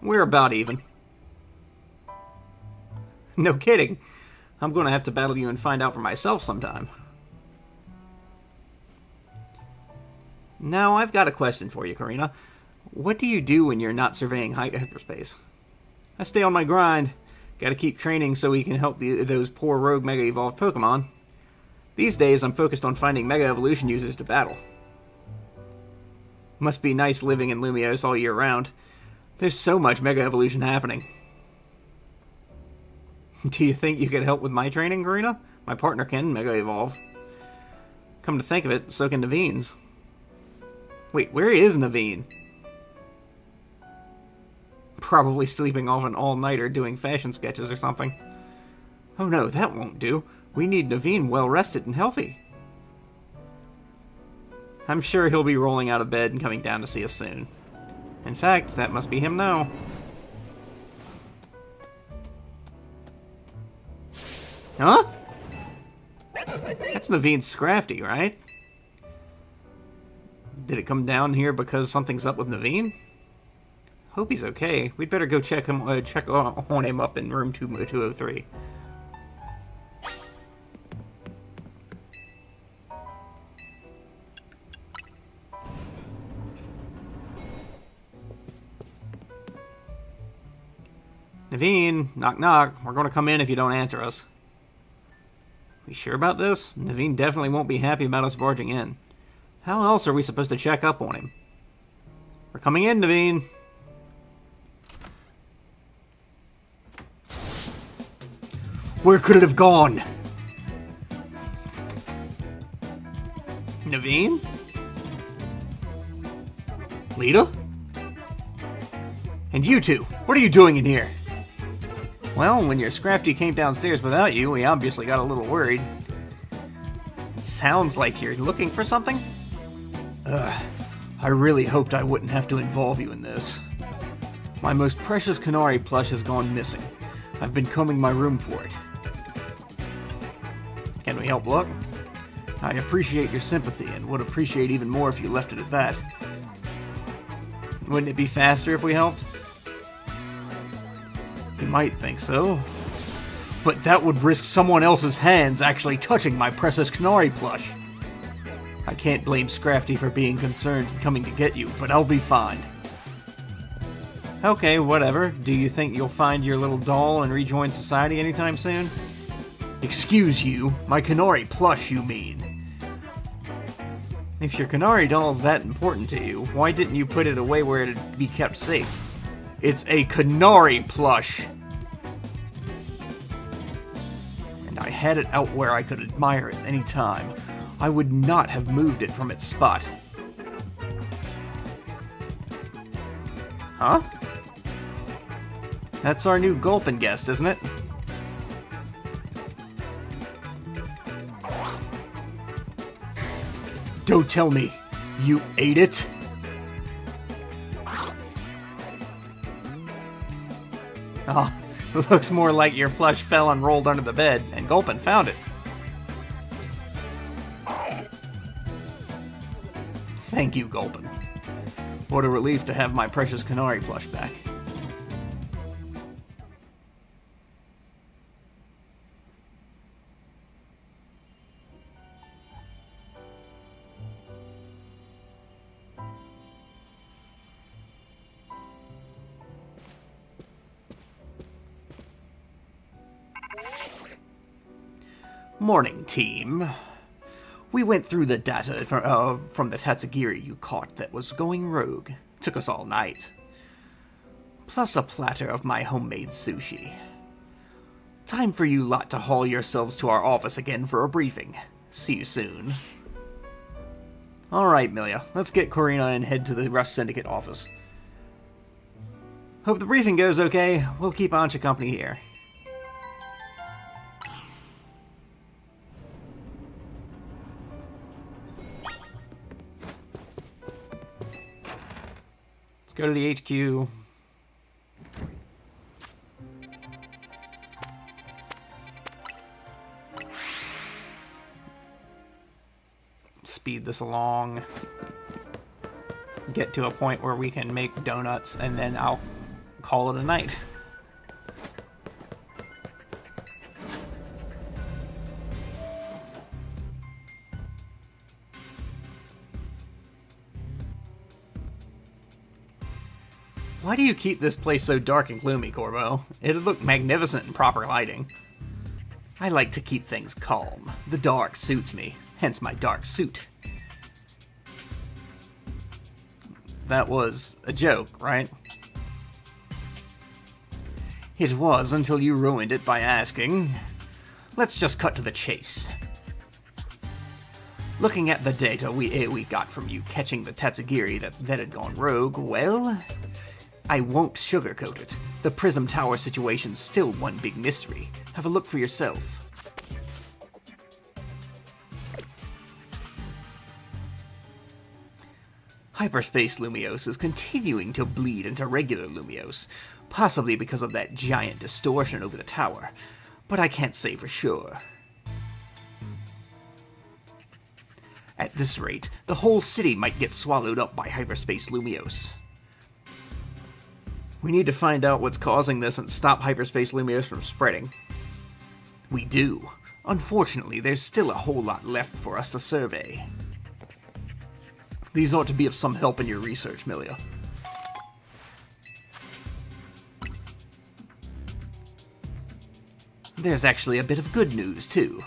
We're about even. No kidding. I'm going to have to battle you and find out for myself sometime. Now, I've got a question for you, Karina. What do you do when you're not surveying hyperspace? I stay on my grind. Gotta keep training so we can help those poor rogue Mega Evolved Pokemon. These days, I'm focused on finding Mega Evolution users to battle. Must be nice living in Lumios all year round. There's so much Mega Evolution happening. Do you think you could help with my training, Karina? My partner can Mega Evolve. Come to think of it, so can Naveen's. Wait, where is Naveen? Probably sleeping off an all-nighter doing fashion sketches or something. Oh no, that won't do. We need Naveen well-rested and healthy. I'm sure he'll be rolling out of bed and coming down to see us soon. In fact, that must be him now. Huh? That's Naveen's Scrafty, right? Did it come down here because something's up with Naveen? Hope he's okay. We'd better go check on him up in room 203. Naveen, knock knock. We're going to come in if you don't answer us. We sure about this? Naveen definitely won't be happy about us barging in. How else are we supposed to check up on him? We're coming in, Naveen. Where could it have gone? Naveen? Lita? And you two, what are you doing in here? Well, when your Scrafty came downstairs without you, we obviously got a little worried. It sounds like you're looking for something? I really hoped I wouldn't have to involve you in this. My most precious Canary plush has gone missing. I've been combing my room for it. Can we help look? I appreciate your sympathy and would appreciate even more if you left it at that. Wouldn't it be faster if we helped? You might think so. But that would risk someone else's hands actually touching my precious Canary plush. I can't blame Scrafty for being concerned and coming to get you, but I'll be fine. Okay, whatever. Do you think you'll find your little doll and rejoin society anytime soon? Excuse you, my Canary plush, you mean? If your Canary doll's that important to you, why didn't you put it away where it'd be kept safe? It's a Canary plush! And I had it out where I could admire it any time. I would not have moved it from its spot. Huh? That's our new Gulpin guest, isn't it? Don't tell me you ate it? Oh, looks more like your plush fell and rolled under the bed, and Gulpin found it. Thank you, Gulpin. What a relief to have my precious Canary plush back. Morning, team. We went through the data from the Tatsugiri you caught that was going rogue. Took us all night. Plus a platter of my homemade sushi. Time for you lot to haul yourselves to our office again for a briefing. See you soon. Alright, Milia, let's get Corina and head to the Rust Syndicate office. Hope the briefing goes okay. We'll keep Ancha company here. Go to the HQ. speed this along. Get to a point where we can make donuts, and then I'll call it a night. Why do you keep this place so dark and gloomy, Corbo? It'd look magnificent in proper lighting. I like to keep things calm. The dark suits me, hence my dark suit. That was a joke, right? It was until you ruined it by asking. Let's just cut to the chase. Looking at the data we got from you catching the Tatsugiri that had gone rogue, well, I won't sugarcoat it. The Prism Tower situation's still one big mystery. Have a look for yourself. Hyperspace Lumiose is continuing to bleed into regular Lumiose, possibly because of that giant distortion over the tower, but I can't say for sure. At this rate, the whole city might get swallowed up by Hyperspace Lumiose. We need to find out what's causing this and stop Hyperspace Lumiose from spreading. We do. Unfortunately, there's still a whole lot left for us to survey. These ought to be of some help in your research, Milia. There's actually a bit of good news, too.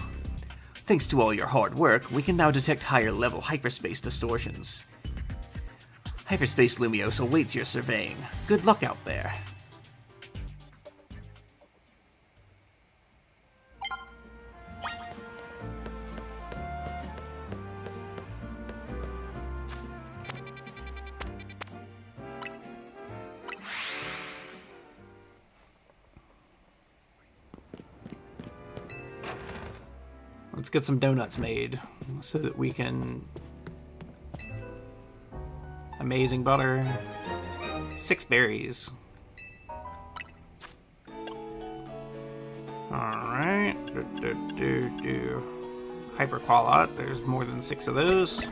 Thanks to all your hard work, we can now detect higher-level hyperspace distortions. Hyperspace Lumiose awaits your surveying. Good luck out there. Let's get some donuts made so that we can... Amazing butter. 6 berries. Alright. Hyperqualot. There's more than 6 of those.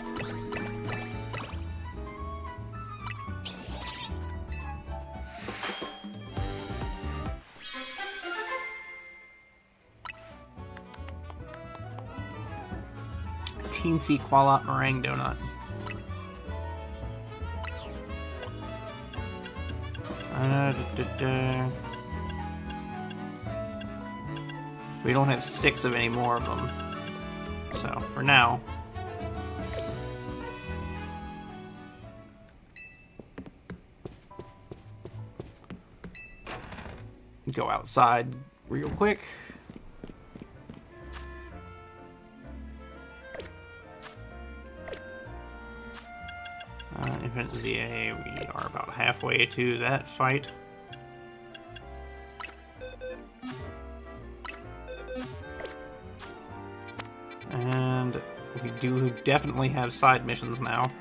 Teensy Qualot meringue donut. We don't have 6 of any more of them. So, for now. Go outside real quick. Infinite ZA, we are about halfway to that fight. And we do definitely have side missions now.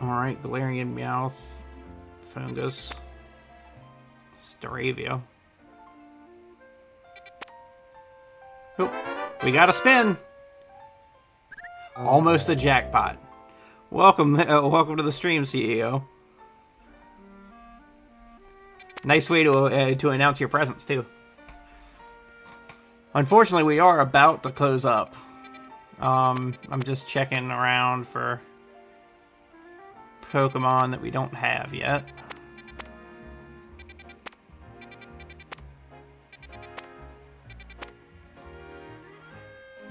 Alright, Valerian Meowth, Fungus, Staravia. Oh, we got a spin! Almost a jackpot. Welcome to the stream, CEO. Nice way to announce your presence too. Unfortunately, we are about to close up. I'm just checking around for Pokemon that we don't have yet.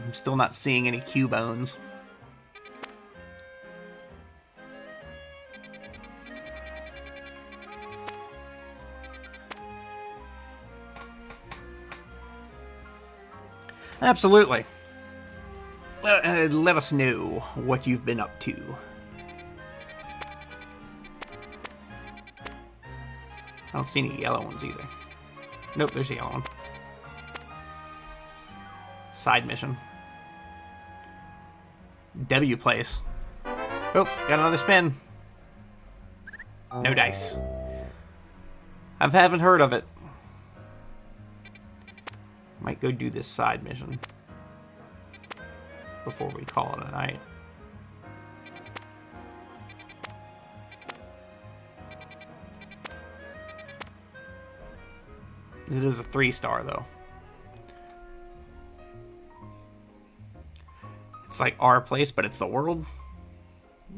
I'm still not seeing any Cubones. Absolutely. Let us know what you've been up to. I don't see any yellow ones either. Nope, there's a yellow one. Side mission. W place. Oh, got another spin. No dice. I haven't heard of it. Might go do this side mission before we call it a night. It is a 3-star, though. It's like our place, but it's the world.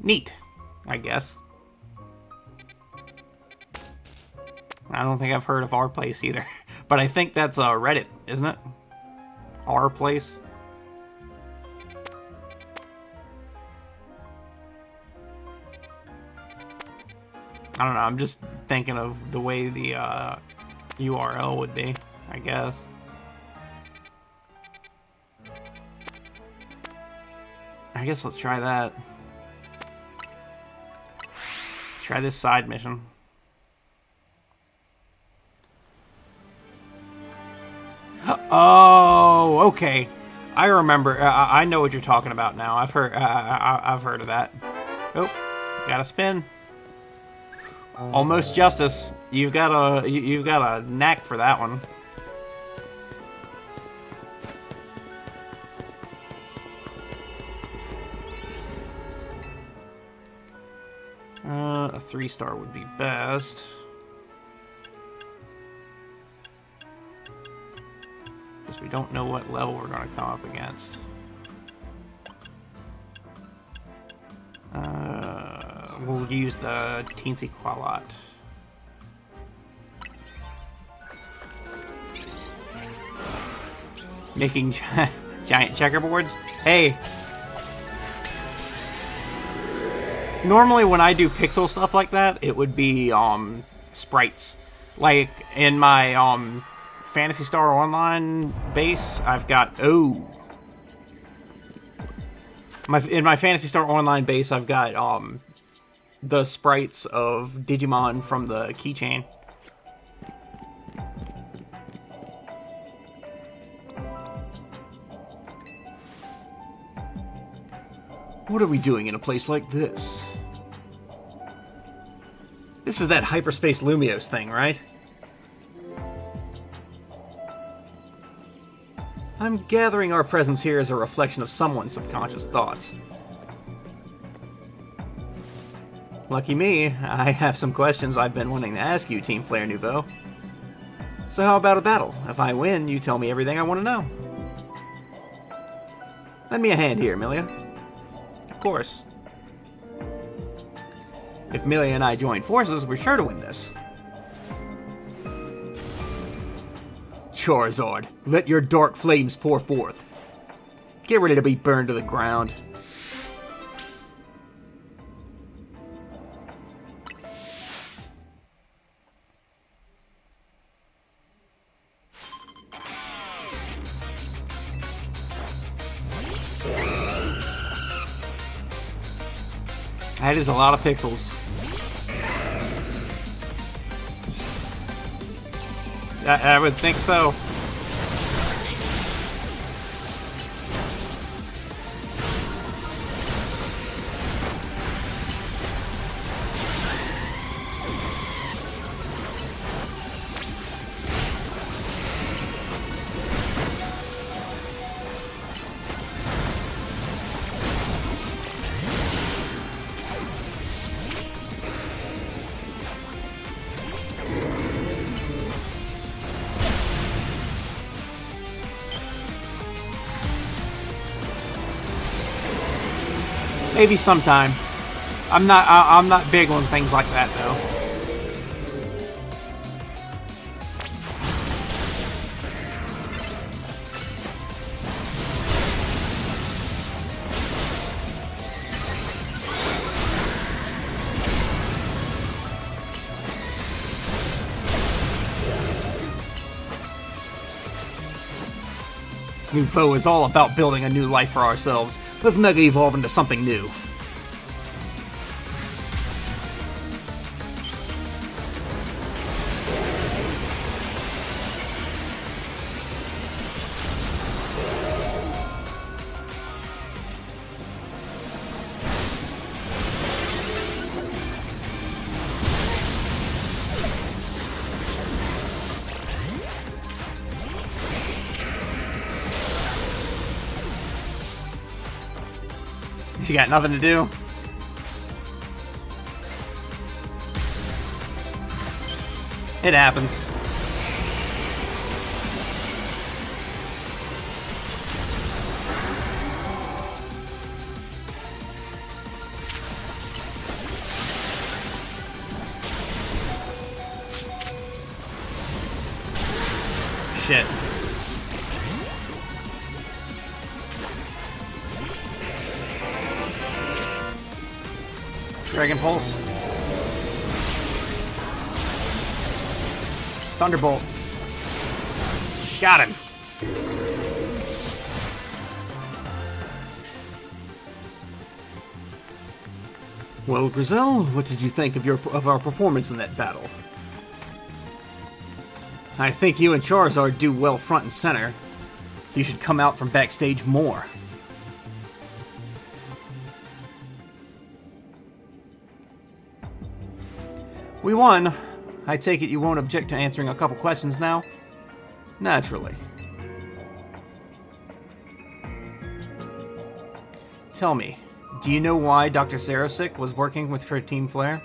Neat, I guess. I don't think I've heard of our place either. But I think that's Reddit, isn't it? Our place. I don't know, I'm just thinking of the way the URL would be, I guess. I guess let's try that. Try this side mission. Oh, okay. I remember. I know what you're talking about now. I've heard. I've heard of that. Oh, gotta spin. Almost justice. You've got a knack for that one. A 3-star would be best. Because we don't know what level we're going to come up against. We'll use the Teensy Qualot. Making giant checkerboards? Hey! Normally when I do pixel stuff like that, it would be sprites. Like in my Phantasy Star Online base, I've got in my Phantasy Star Online base, I've got the sprites of Digimon from the keychain. What are we doing in a place like this? This is that Hyperspace Lumios thing, right? I'm gathering our presence here as a reflection of someone's subconscious thoughts. Lucky me, I have some questions I've been wanting to ask you, Team Flare Nouveau. So how about a battle? If I win, you tell me everything I want to know. Lend me a hand here, Milia. Of course. If Milia and I join forces, we're sure to win this. Charizard, let your dark flames pour forth. Get ready to be burned to the ground. That is a lot of pixels. I would think so. Maybe sometime. I'm not big on things like that though. Nouveau is all about building a new life for ourselves. Let's mega evolve into something new. You got nothing to do? It happens. Shit. Dragon Pulse. Thunderbolt. Got him. Well, Grizel, what did you think of our performance in that battle? I think you and Charizard do well front and center. You should come out from backstage more. We won. I take it you won't object to answering a couple questions now? Naturally. Tell me, do you know why Dr. Sarosic was working with her Team Flare?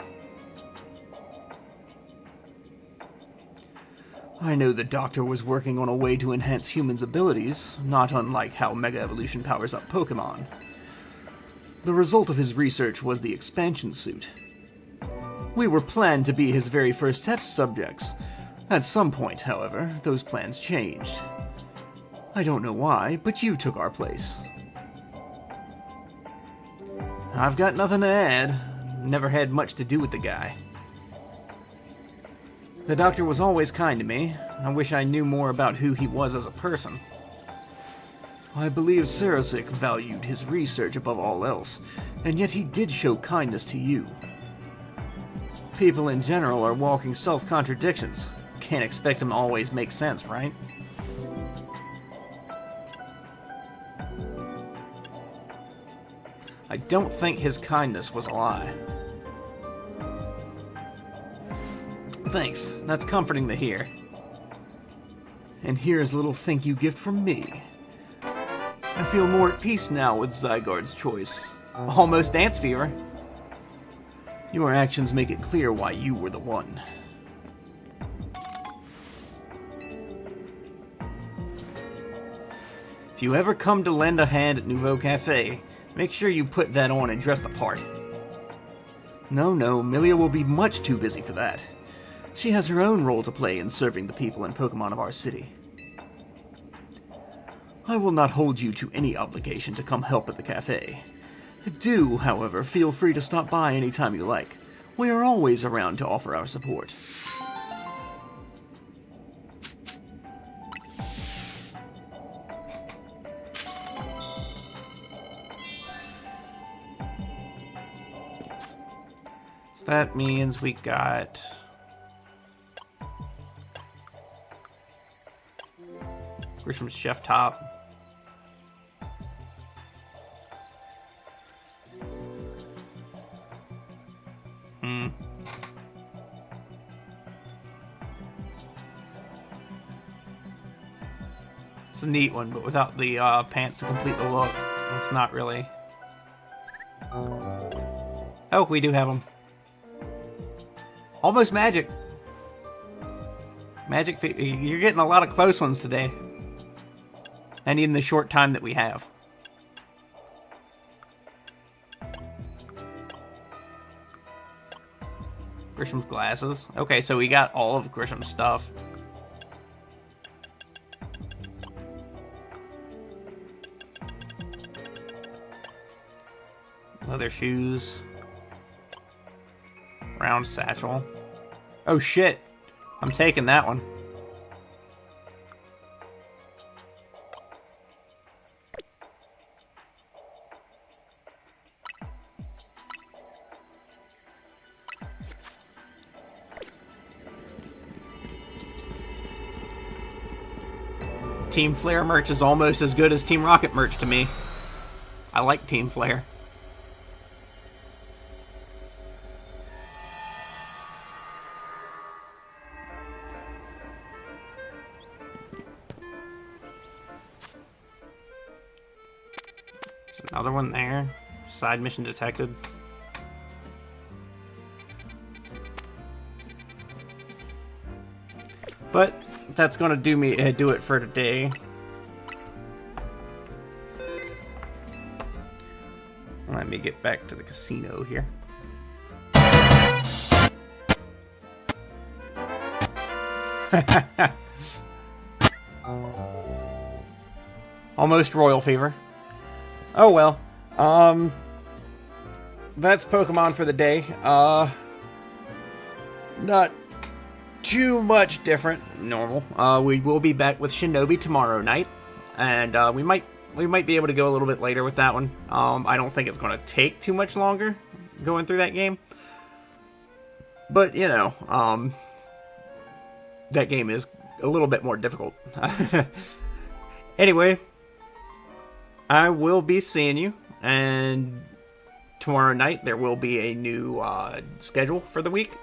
I know the Doctor was working on a way to enhance humans' abilities, not unlike how Mega Evolution powers up Pokemon. The result of his research was the expansion suit. We were planned to be his very first test subjects. At some point, however, those plans changed. I don't know why, but you took our place. I've got nothing to add. Never had much to do with the guy. The Doctor was always kind to me. I wish I knew more about who he was as a person. I believe Sarosic valued his research above all else, and yet he did show kindness to you. People in general are walking self-contradictions. Can't expect them to always make sense, right? I don't think his kindness was a lie. Thanks, that's comforting to hear. And here's a little thank you gift from me. I feel more at peace now with Zygarde's choice. Almost dance fever. Your actions make it clear why you were the one. If you ever come to lend a hand at Nouveau Cafe, make sure you put that on and dress the part. No, Milia will be much too busy for that. She has her own role to play in serving the people and Pokemon of our city. I will not hold you to any obligation to come help at the cafe. Do, however, feel free to stop by anytime you like. We are always around to offer our support. So that means we got... Grisham's Chef Top. It's a neat one, but without the pants to complete the look, it's not really. Oh, we do have them. Almost magic. Magic, you're getting a lot of close ones today. And in the short time that we have. Grisham's glasses. Okay, so we got all of Grisham's stuff. Leather shoes. Round satchel. Oh shit. I'm taking that one. Team Flare merch is almost as good as Team Rocket merch to me. I like Team Flare. There's another one there. Side mission detected. But that's gonna do it for today. Let me get back to the casino here. Almost royal fever. Oh well. That's Pokemon for the day. Not too much different. Normal. We will be back with Shinobi tomorrow night, and we might be able to go a little bit later with that one. I don't think it's going to take too much longer going through that game, but you know, that game is a little bit more difficult. Anyway, I will be seeing you, and tomorrow night there will be a new schedule for the week.